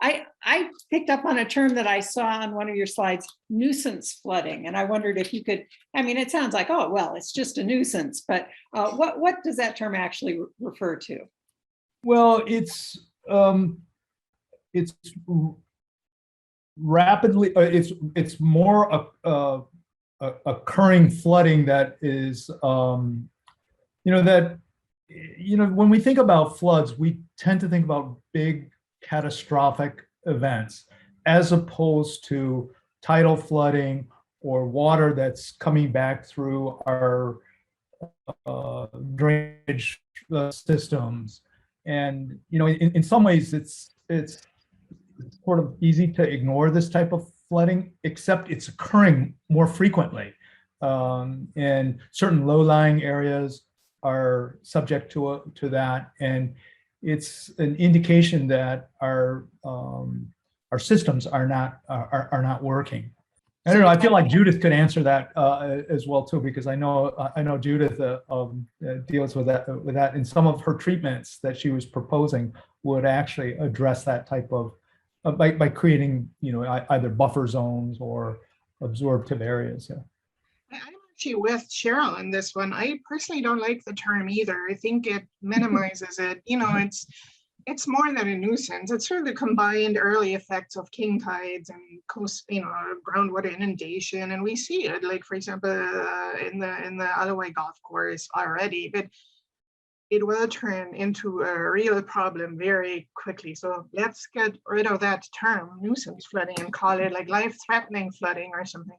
I picked up on a term that I saw on one of your slides, nuisance flooding. And I wondered if you could, I mean, it sounds like, oh, well, it's just a nuisance, but what does that term actually refer to? Well, it's rapidly, it's more occurring flooding that is, when we think about floods, we tend to think about big catastrophic events as opposed to tidal flooding or water that's coming back through our drainage systems. And in some ways it's sort of easy to ignore this type of flooding, except it's occurring more frequently, and certain low-lying areas are subject to that, and it's an indication that our systems are not working. I don't know. I feel like Judith could answer that as well too, because I know Judith deals with that. And some of her treatments that she was proposing would actually address that type of by creating either buffer zones or absorptive areas. Yeah. I'm actually with Cheryl on this one. I personally don't like the term either. I think it minimizes it. It's more than a nuisance. It's sort of the combined early effects of king tides and coast, groundwater inundation, and we see it, like for example, in the Hawai golf course already. But it will turn into a real problem very quickly. So let's get rid of that term, nuisance flooding, and call it like life-threatening flooding or something.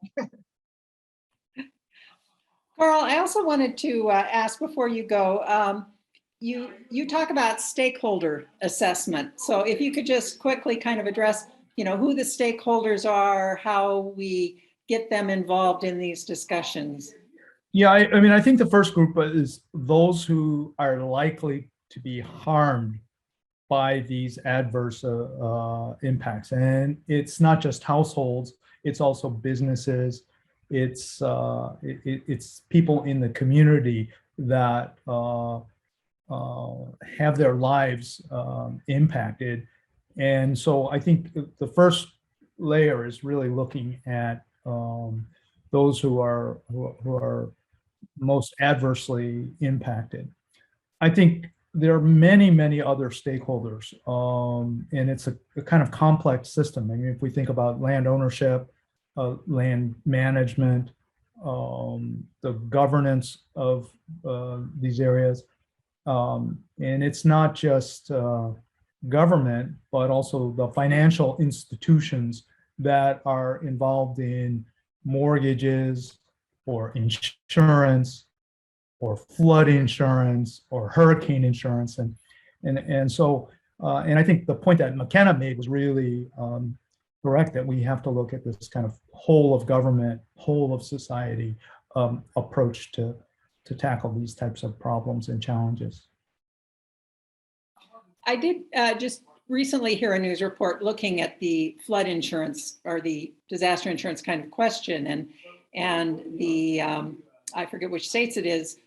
Karl, I also wanted to ask before you go, you talk about stakeholder assessment. So if you could just quickly kind of address, who the stakeholders are, how we get them involved in these discussions. Yeah, I think the first group is those who are likely to be harmed by these adverse impacts. And it's not just households, it's also businesses, it's people in the community that have their lives impacted. And so I think the first layer is really looking at those who are most adversely impacted. I think there are many, many other stakeholders, and it's a kind of complex system. I mean, if we think about land ownership, land management, the governance of these areas, and it's not just government, but also the financial institutions that are involved in mortgages or insurance or flood insurance or hurricane insurance. And so I think the point that Makena made was really correct, that we have to look at this kind of whole of government, whole of society approach to tackle these types of problems and challenges. I did just recently hear a news report looking at the flood insurance or the disaster insurance kind of question, and the I forget which states it is,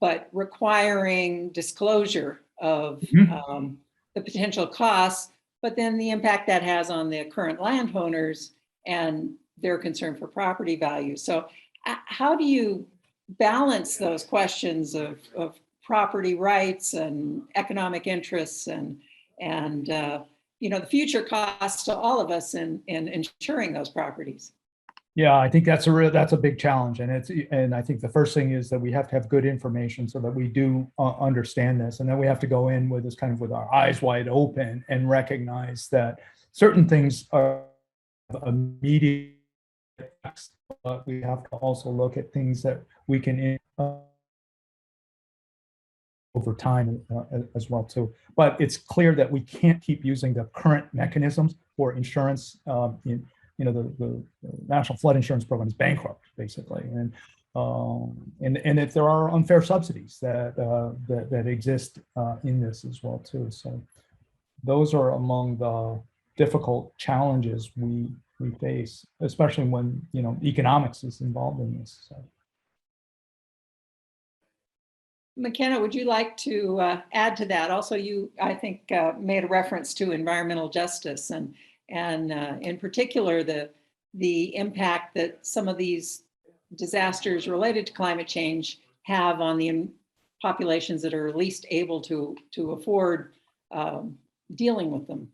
but requiring disclosure of Mhm. the potential costs, but then the impact that has on the current landowners and their concern for property value. So how do you balance those questions of property rights and economic interests and the future costs to all of us in insuring those properties? Yeah, I think that's a big challenge, and I think the first thing is that we have to have good information so that we do understand this, and then we have to go in with this kind of with our eyes wide open and recognize that certain things are immediate effects, but we have to also look at things that we can over time as well too. But it's clear that we can't keep using the current mechanisms for insurance. The National Flood Insurance Program is bankrupt, basically, and if there are unfair subsidies that exist in this as well too. So those are among the difficult challenges we face, especially when economics is involved in this. So. Makena, would you like to add to that? Also, you, I think, made a reference to environmental justice and in particular the impact that some of these disasters related to climate change have on the populations that are least able to afford dealing with them.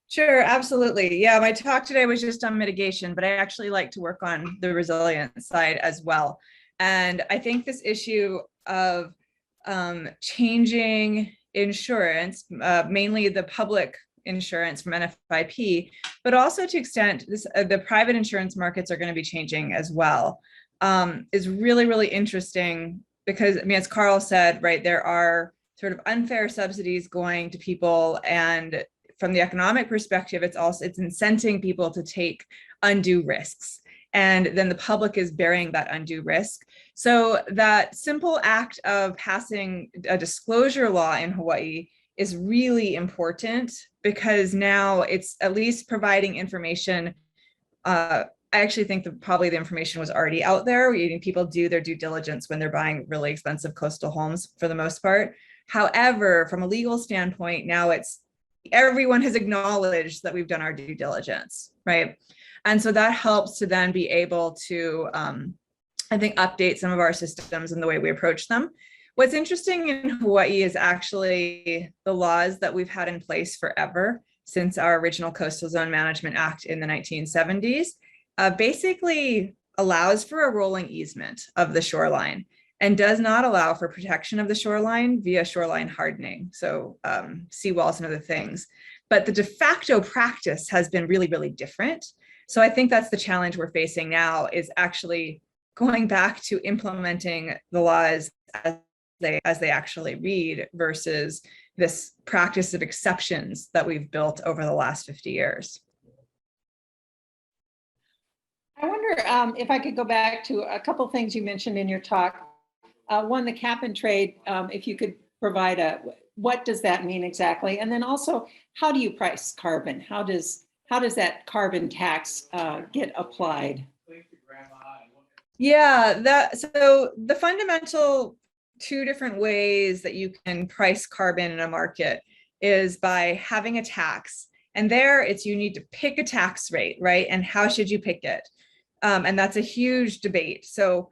Sure, absolutely. Yeah, my talk today was just on mitigation, but I actually like to work on the resilience side as well. And I think this issue of changing insurance, mainly the public insurance from NFIP, but also to extent the private insurance markets are going to be changing as well, is really, really interesting because, I mean, as Karl said, right, there are sort of unfair subsidies going to people, and from the economic perspective, it's incenting people to take undue risks. And then the public is bearing that undue risk. So that simple act of passing a disclosure law in Hawaii is really important because now it's at least providing information. I actually think that probably the information was already out there. People do their due diligence when they're buying really expensive coastal homes for the most part. However, from a legal standpoint, now everyone has acknowledged that we've done our due diligence, right? And so that helps to then be able to, I think, update some of our systems and the way we approach them. What's interesting in Hawaii is actually the laws that we've had in place forever since our original Coastal Zone Management Act in the 1970s basically allows for a rolling easement of the shoreline and does not allow for protection of the shoreline via shoreline hardening, so seawalls and other things. But the de facto practice has been really, really different. So I think that's the challenge we're facing now, is actually going back to implementing the laws as they actually read versus this practice of exceptions that we've built over the last 50 years. I wonder if I could go back to a couple things you mentioned in your talk. One, the cap and trade, if you could provide what does that mean exactly? And then also, how do you price carbon? How does that carbon tax get applied? Yeah, so the fundamental two different ways that you can price carbon in a market is by having a tax. And there you need to pick a tax rate, right? And how should you pick it? And that's a huge debate. So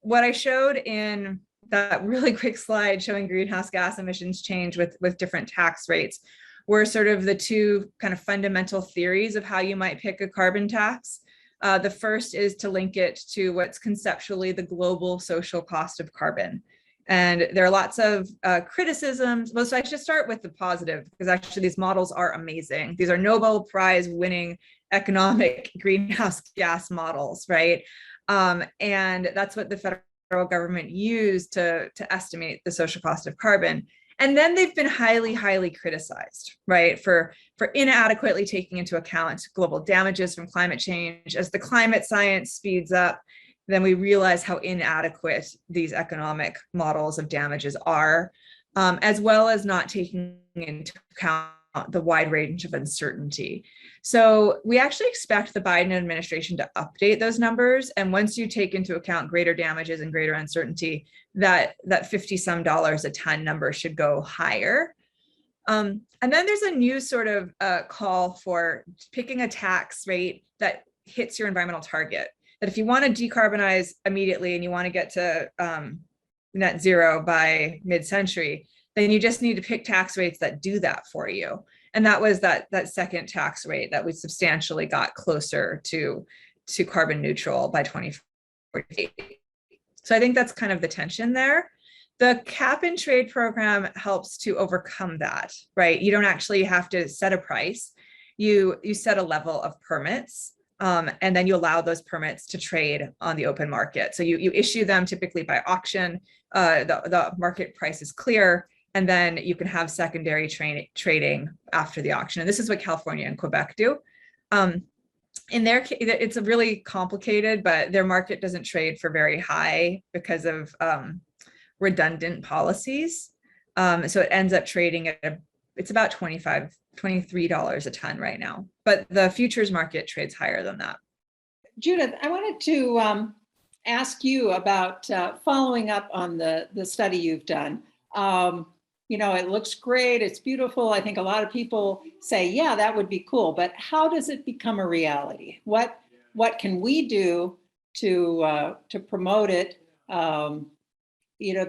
what I showed in that really quick slide showing greenhouse gas emissions change with different tax rates were sort of the two kind of fundamental theories of how you might pick a carbon tax. The first is to link it to what's conceptually the global social cost of carbon. And there are lots of criticisms. Well, so I should start with the positive, because actually these models are amazing. These are Nobel Prize winning economic greenhouse gas models, right? And that's what the federal government used to estimate the social cost of carbon. And then they've been highly, highly criticized, right, for inadequately taking into account global damages from climate change. As the climate science speeds up, then we realize how inadequate these economic models of damages are, as well as not taking into account the wide range of uncertainty. So we actually expect the Biden administration to update those numbers. And once you take into account greater damages and greater uncertainty, that 50 some dollars a ton number should go higher. And then there's a new sort of call for picking a tax rate that hits your environmental target. That if you want to decarbonize immediately and you want to get to net zero by mid-century, then you just need to pick tax rates that do that for you. And that was that second tax rate that we substantially got closer to carbon neutral by 2040. So I think that's kind of the tension there. The cap and trade program helps to overcome that, right? You don't actually have to set a price. You set a level of permits, and then you allow those permits to trade on the open market. So you issue them typically by auction. The market price is clear, and then you can have secondary trading after the auction. And this is what California and Quebec do. In their case, it's a really complicated, but their market doesn't trade for very high because of redundant policies. So it ends up trading at it's about $23 a ton right now, but the futures market trades higher than that. Judith, I wanted to ask you about following up on the study you've done. You know, it looks great, it's beautiful. I think a lot of people say, yeah, that would be cool, but how does it become a reality? What can we do to promote it? You know,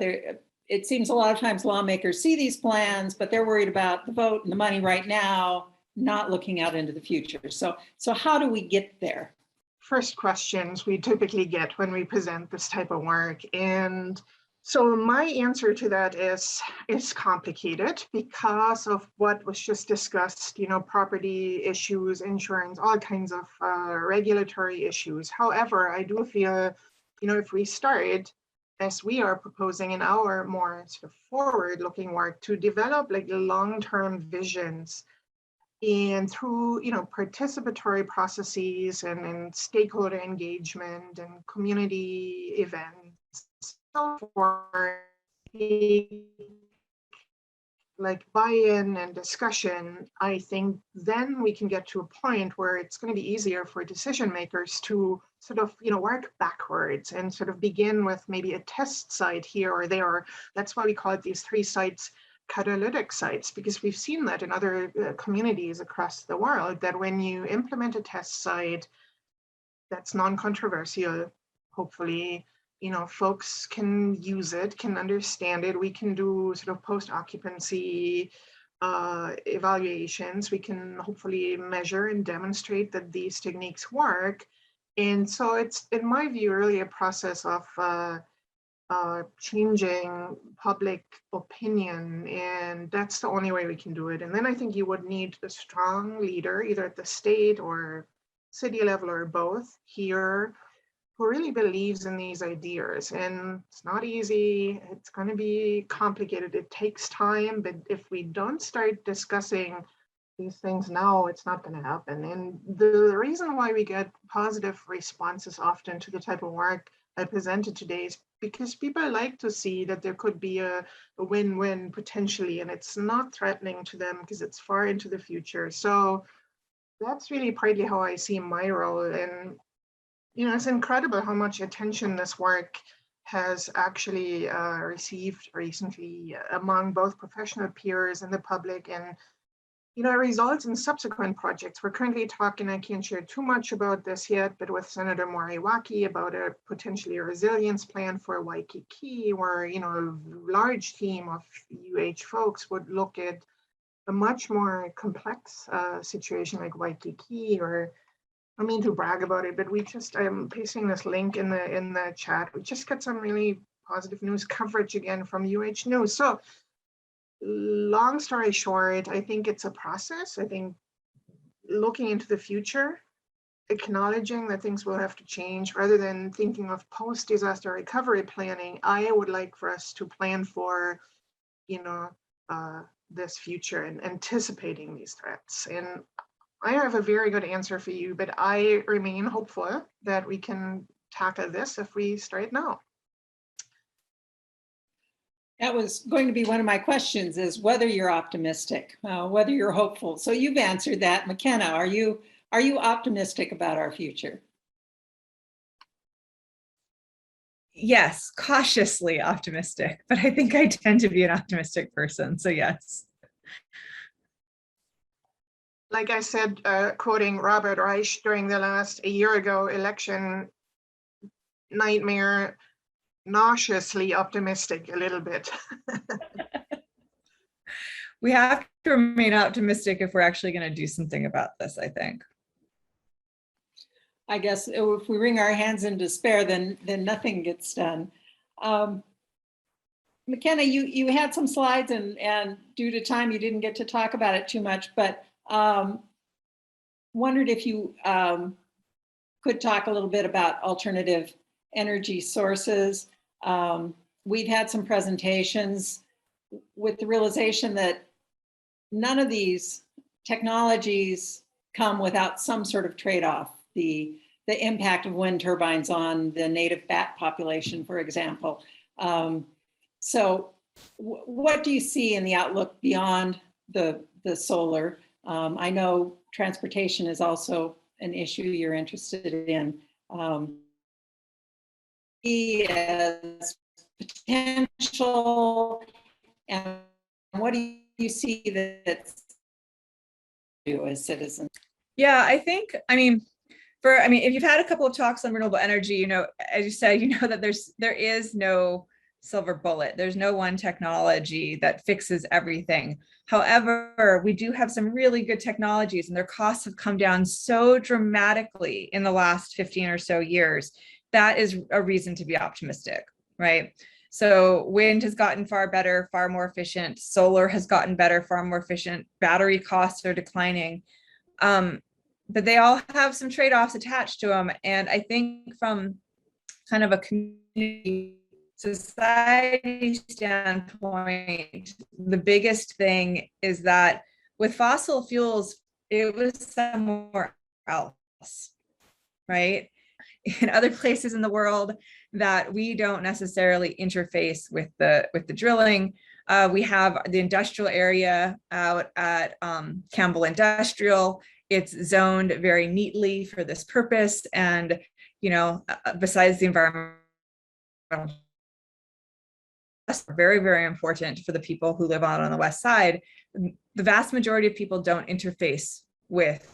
it seems a lot of times lawmakers see these plans, but they're worried about the vote and the money right now, not looking out into the future. So how do we get there? First questions we typically get when we present this type of work. And so my answer to that is it's complicated because of what was just discussed, you know, property issues, insurance, all kinds of regulatory issues. However, I do feel, you know, if we start, as we are proposing in our more sort of forward-looking work, to develop like long-term visions and through, you know, participatory processes and stakeholder engagement and community events, so for like buy-in and discussion, I think then we can get to a point where it's going to be easier for decision makers to sort of, you know, work backwards and sort of begin with maybe a test site here or there. That's why we call it these 3 sites, catalytic sites, because we've seen that in other communities across the world, that when you implement a test site that's non-controversial, hopefully, you know, folks can use it, can understand it. We can do sort of post-occupancy evaluations. We can hopefully measure and demonstrate that these techniques work. And so it's, in my view, really a process of changing public opinion, and that's the only way we can do it. And then I think you would need a strong leader, either at the state or city level or both here, who really believes in these ideas. And it's not easy, it's going to be complicated, it takes time, but if we don't start discussing these things now, it's not going to happen. And the reason why we get positive responses often to the type of work I presented today is because people like to see that there could be a win-win potentially, and it's not threatening to them because it's far into the future. So that's really partly how I see my role. And you know, it's incredible how much attention this work has actually received recently among both professional peers and the public. And you know, it results in subsequent projects. We're currently talking, I can't share too much about this yet, but with Senator Moriwaki about a potentially a resilience plan for Waikiki, where, you know, a large team of UH folks would look at a much more complex situation like Waikiki. Or, I mean to brag about it, but we just, I'm pasting this link in the chat. We just got some really positive news coverage again from UH News. So long story short, I think it's a process. I think looking into the future, acknowledging that things will have to change rather than thinking of post-disaster recovery planning, I would like for us to plan for, you know, this future and anticipating these threats. And I have a very good answer for you, but I remain hopeful that we can tackle this if we start now. That was going to be one of my questions, is whether you're optimistic, whether you're hopeful. So you've answered that. Makena, are you optimistic about our future? Yes, cautiously optimistic, but I think I tend to be an optimistic person. So yes. Like I said, quoting Robert Reich during the last a year ago election nightmare, nauseously optimistic a little bit. We have to remain optimistic if we're actually going to do something about this, I think. I guess if we wring our hands in despair, then nothing gets done. Makena, you had some slides, and due to time, you didn't get to talk about it too much, but wondered if you could talk a little bit about alternative energy sources. We've had some presentations with the realization that none of these technologies come without some sort of trade-off. The impact of wind turbines on the native bat population, for example. So what do you see in the outlook beyond the solar? I know transportation is also an issue you're interested in. As potential, and what do you see that's do as citizens? Yeah, I think, if you've had a couple of talks on renewable energy, you know, as you said, you know that there is no silver bullet. There's no one technology that fixes everything. However, we do have some really good technologies, and their costs have come down so dramatically in the last 15 or so years. That is a reason to be optimistic, right? So wind has gotten far better, far more efficient. Solar has gotten better, far more efficient. Battery costs are declining. But they all have some trade-offs attached to them. And I think from kind of a community society standpoint, the biggest thing is that with fossil fuels, it was somewhere else, right? In other places in the world that we don't necessarily interface with the drilling. We have the industrial area out at Campbell Industrial. It's zoned very neatly for this purpose. And, you know, besides the environment, very, very important for the people who live out on the west side. The vast majority of people don't interface with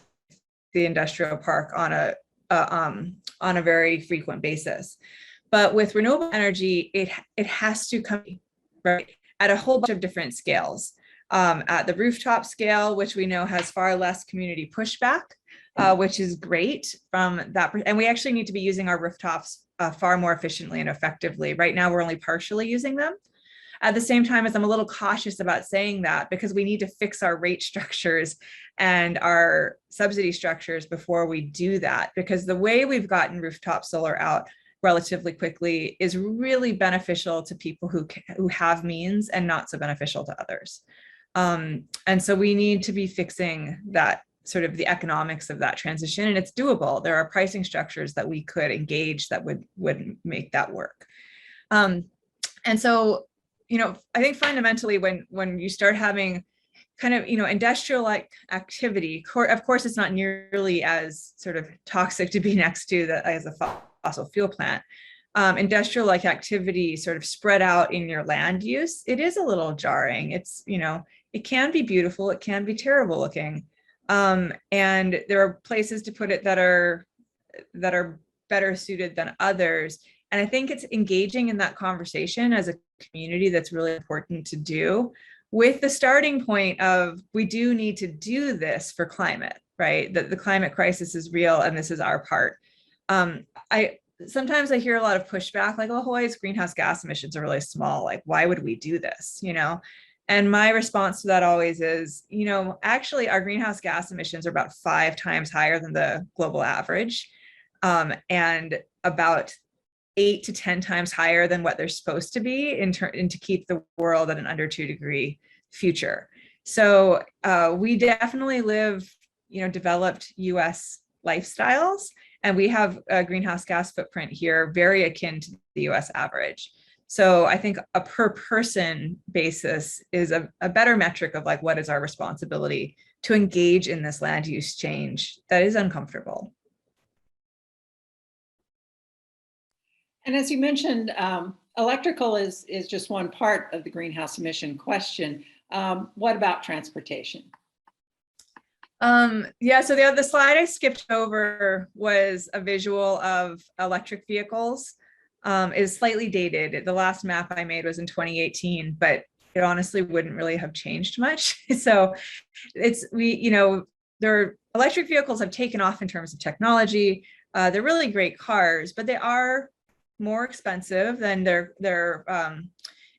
the industrial park on a very frequent basis. But with renewable energy, it has to come right at a whole bunch of different scales. At the rooftop scale, which we know has far less community pushback, which is great from that. And we actually need to be using our rooftops far more efficiently and effectively. Right now, we're only partially using them. At the same time, as I'm a little cautious about saying that, because we need to fix our rate structures and our subsidy structures before we do that, because the way we've gotten rooftop solar out relatively quickly is really beneficial to people who have means and not so beneficial to others. And so we need to be fixing that sort of the economics of that transition, and it's doable. There are pricing structures that we could engage that would make that work. And so, you know, I think fundamentally when you start having kind of, you know, industrial-like activity, of course, it's not nearly as sort of toxic to be next to that as a fossil fuel plant. Industrial-like activity sort of spread out in your land use, it is a little jarring. It's, you know, it can be beautiful, it can be terrible looking. And there are places to put it that are better suited than others. And I think it's engaging in that conversation as a community that's really important to do, with the starting point of we do need to do this for climate, right? That the climate crisis is real and this is our part. Sometimes I hear a lot of pushback, like, oh, Hawaii's greenhouse gas emissions are really small. Like, why would we do this? You know? And my response to that always is, you know, actually our greenhouse gas emissions are about 5 times higher than the global average, and about 8 to 10 times higher than what they're supposed to be and to keep the world at an under 2 degree future. So we definitely live, you know, developed US lifestyles, and we have a greenhouse gas footprint here very akin to the US average. So I think a per person basis is a better metric of like, what is our responsibility to engage in this land use change that is uncomfortable. And as you mentioned, electrical is just one part of the greenhouse emission question. What about transportation? Yeah, so the slide I skipped over was a visual of electric vehicles. Is slightly dated. The last map I made was in 2018, but it honestly wouldn't really have changed much. So their electric vehicles have taken off in terms of technology. They're really great cars, but they are more expensive than their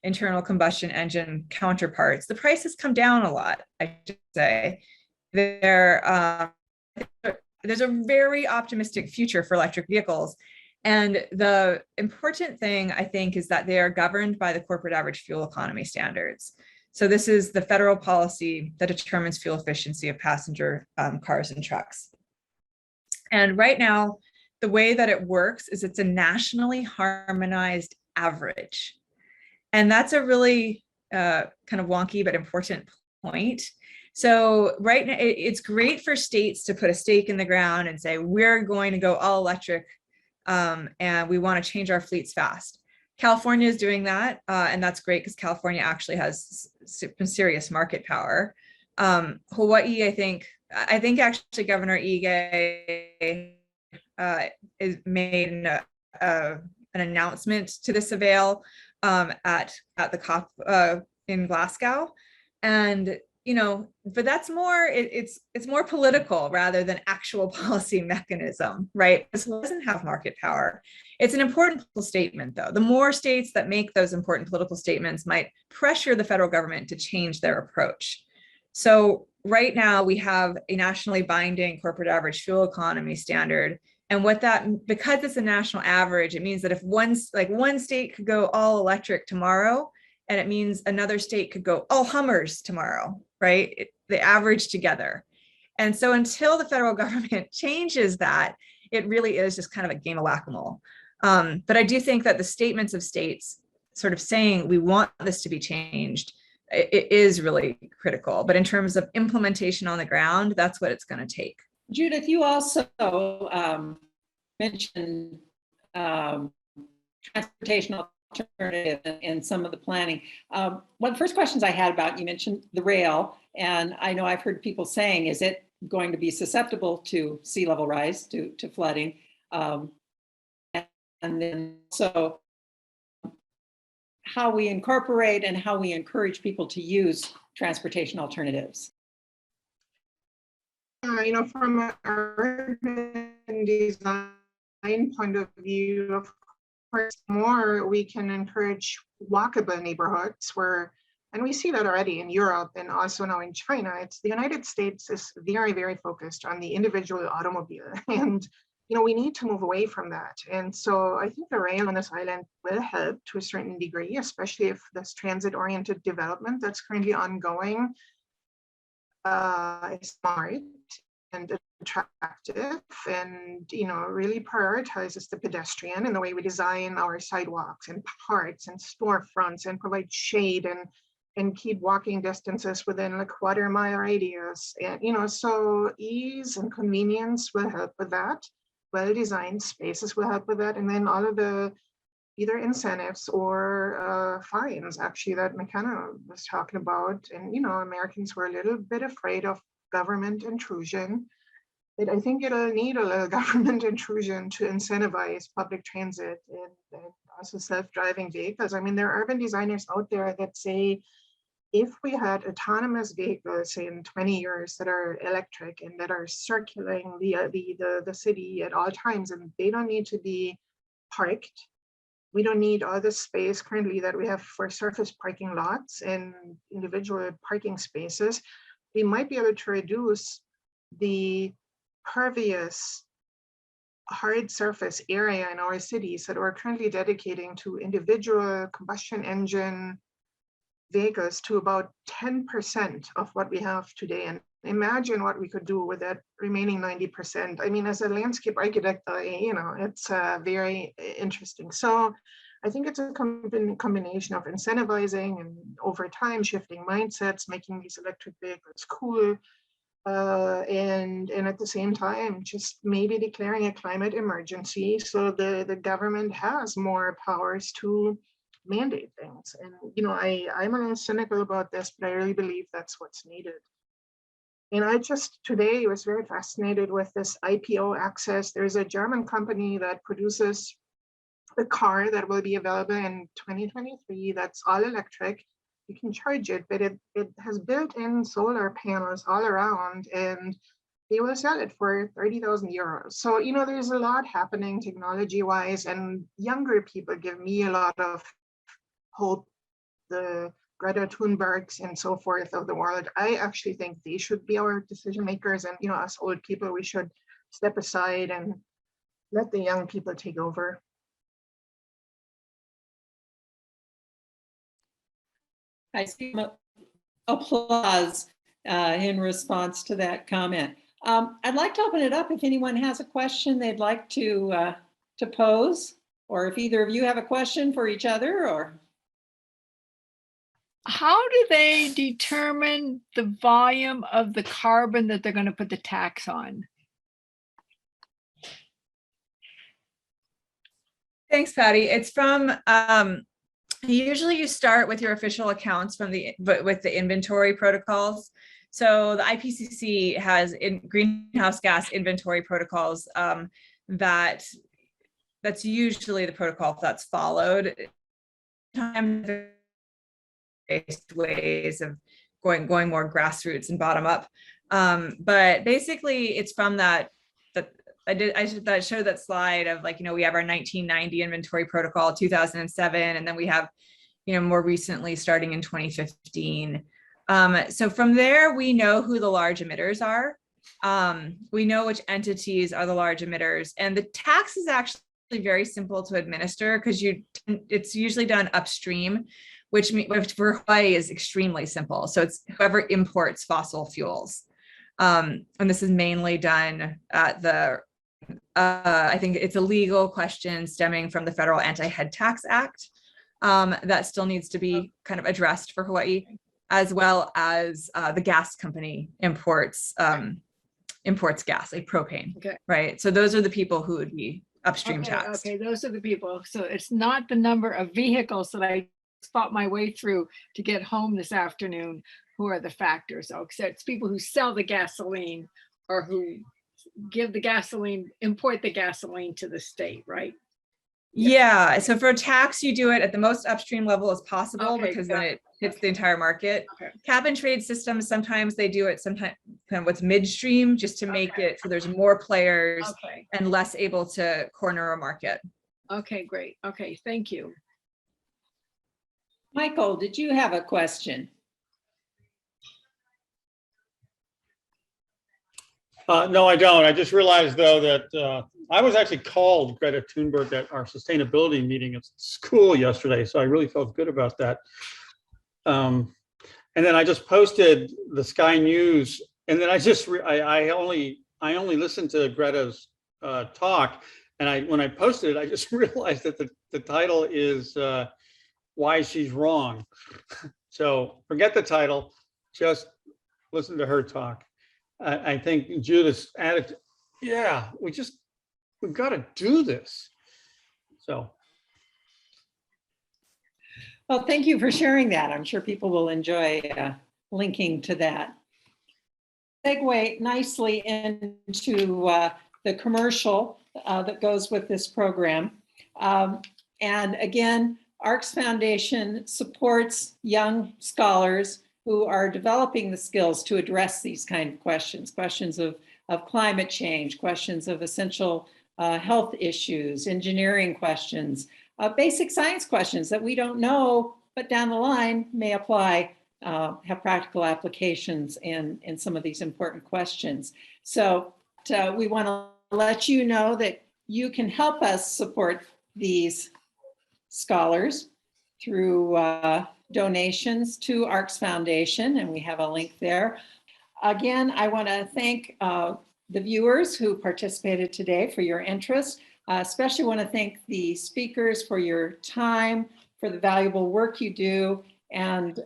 internal combustion engine counterparts. The price has come down a lot, I should say. There's a very optimistic future for electric vehicles. And the important thing, I think, is that they are governed by the corporate average fuel economy standards. So this is the federal policy that determines fuel efficiency of passenger cars and trucks. And right now, the way that it works is it's a nationally harmonized average. And that's a really kind of wonky but important point. So right now, it's great for states to put a stake in the ground and say, we're going to go all electric and we want to change our fleets fast. California is doing that, and that's great because California actually has some serious market power. Hawaii, I think actually Governor Ige is made an announcement to this avail at the COP in Glasgow, and but that's more, it's more political rather than actual policy mechanism, right? This doesn't have market power. It's an important political statement, though. The more states that make those important political statements might pressure the federal government to change their approach. So right now we have a nationally binding corporate average fuel economy standard. And because it's a national average, it means that if one state could go all electric tomorrow, and it means another state could go all Hummers tomorrow, right? They average together. And so until the federal government changes that, it really is just kind of a game of whack-a-mole. But I do think that the statements of states sort of saying we want this to be changed, it is really critical. But in terms of implementation on the ground, that's what it's going to take. Judith, you also mentioned transportation alternative in some of the planning. One of the first questions I had about, you mentioned the rail, and I know I've heard people saying, is it going to be susceptible to sea level rise, to flooding? And then also how we incorporate and how we encourage people to use transportation alternatives. From an urban design point of view, of course, more we can encourage walkable neighborhoods and we see that already in Europe and also now in China. The United States is very, very focused on the individual automobile, and we need to move away from that. And so I think the rail on this island will help to a certain degree, especially if this transit-oriented development that's currently ongoing is smart and attractive, and really prioritizes the pedestrian in the way we design our sidewalks and parks and storefronts and provide shade and keep walking distances within a quarter-mile radius. And so ease and convenience will help with that. Well-designed spaces will help with that, and then all of the either incentives or fines, actually, that Makena was talking about. And Americans were a little bit afraid of government intrusion. But I think it'll need a little government intrusion to incentivize public transit and also self-driving vehicles. I mean, there are urban designers out there that say, if we had autonomous vehicles, say in 20 years, that are electric and that are circulating the city at all times, and they don't need to be parked. We don't need all the space currently that we have for surface parking lots and individual parking spaces. We might be able to reduce the pervious hard surface area in our cities that we're currently dedicating to individual combustion engine vehicles to about 10% of what we have today. And imagine what we could do with that remaining 90%. I mean, as a landscape architect, it's very interesting. So I think it's a combination of incentivizing and over time shifting mindsets, making these electric vehicles cool, and at the same time, just maybe declaring a climate emergency so the government has more powers to mandate things. And, you know, I'm a little cynical about this, but I really believe that's what's needed. And I just today was very fascinated with this IPO access. There's a German company that produces a car that will be available in 2023 that's all electric. You can charge it, but it has built-in solar panels all around, and they will sell it for 30,000 euros. So, you know, there's a lot happening technology-wise, and younger people give me a lot of hope. The Greta Thunbergs and so forth of the world, I actually think they should be our decision makers, and, you know, us old people, we should step aside and let the young people take over. I see applause in response to that comment. I'd like to open it up if anyone has a question they'd like to pose, or if either of you have a question for each other. Or how do they determine the volume of the carbon that they're going to put the tax on? Thanks, Patty. It's from usually you start with your official accounts from with the inventory protocols. So the IPCC has greenhouse gas inventory protocols that's usually the protocol that's followed. Ways of going more grassroots and bottom up, but basically it's from that I showed that slide of, like, you know, we have our 1990 inventory protocol, 2007, and then we have, you know, more recently starting in 2015. So from there, we know who the large emitters are. We know which entities are the large emitters, and the tax is actually very simple to administer because it's usually done upstream, which for Hawaii is extremely simple. So it's whoever imports fossil fuels. And this is mainly done at the, I think it's a legal question stemming from the Federal Anti-Head Tax Act that still needs to be kind of addressed for Hawaii, as well as the gas company imports gas, like propane, Okay. right? So those are the people who would be upstream taxed. Okay, those are the people. So it's not the number of vehicles that I spot my way through to get home this afternoon who are the factors, though, because it's people who sell the gasoline or who give the gasoline, import the gasoline to the state, right? Yeah. So for tax, you do it at the most upstream level as possible, Okay, because then it hits the entire market. Okay. Cap and trade systems, sometimes they do it sometimes kind of what's midstream, just to make it so there's more players Okay. and less able to corner a market. Okay, great. Okay, thank you. Michael, did you have a question? No, I don't. I just realized, though, that I was actually called Greta Thunberg at our sustainability meeting at school yesterday, so I really felt good about that. And then I just posted the Sky News, and then I only listened to Greta's talk, and when I posted it, I just realized that the title is Why She's Wrong. So forget the title, just listen to her talk. I think Judith added, yeah, we've got to do this. So. Well, thank you for sharing that. I'm sure people will enjoy linking to that. Segue nicely into the commercial that goes with this program. And again, ARCS Foundation supports young scholars who are developing the skills to address these kind of questions of climate change, questions of essential health issues, engineering questions, basic science questions that we don't know, but down the line may apply, have practical applications in some of these important questions. So we want to let you know that you can help us support these scholars through donations to ARCS Foundation, and we have a link there. Again, I want to thank the viewers who participated today for your interest. Especially want to thank the speakers for your time, for the valuable work you do. And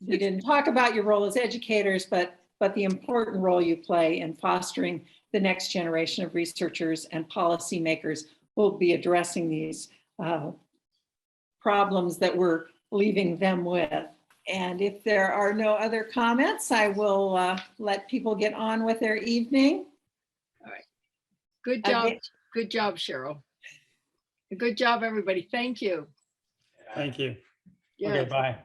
we didn't talk about your role as educators, but the important role you play in fostering the next generation of researchers and policymakers who will be addressing these problems that we're leaving them with. And if there are no other comments, I will let people get on with their evening. Good job. Good job, Cheryl. Good job, everybody. Thank you. Thank you. Yes. Okay, bye.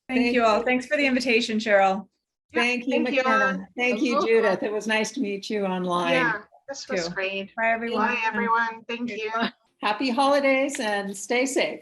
Thank you all. Thanks for the invitation, Cheryl. Thank you, Thank you. Makena. Thank you, Aloha. Judith. It was nice to meet you online. Yeah, this was Too. great. Bye, everyone. Bye, everyone. Thank you. Happy holidays and stay safe.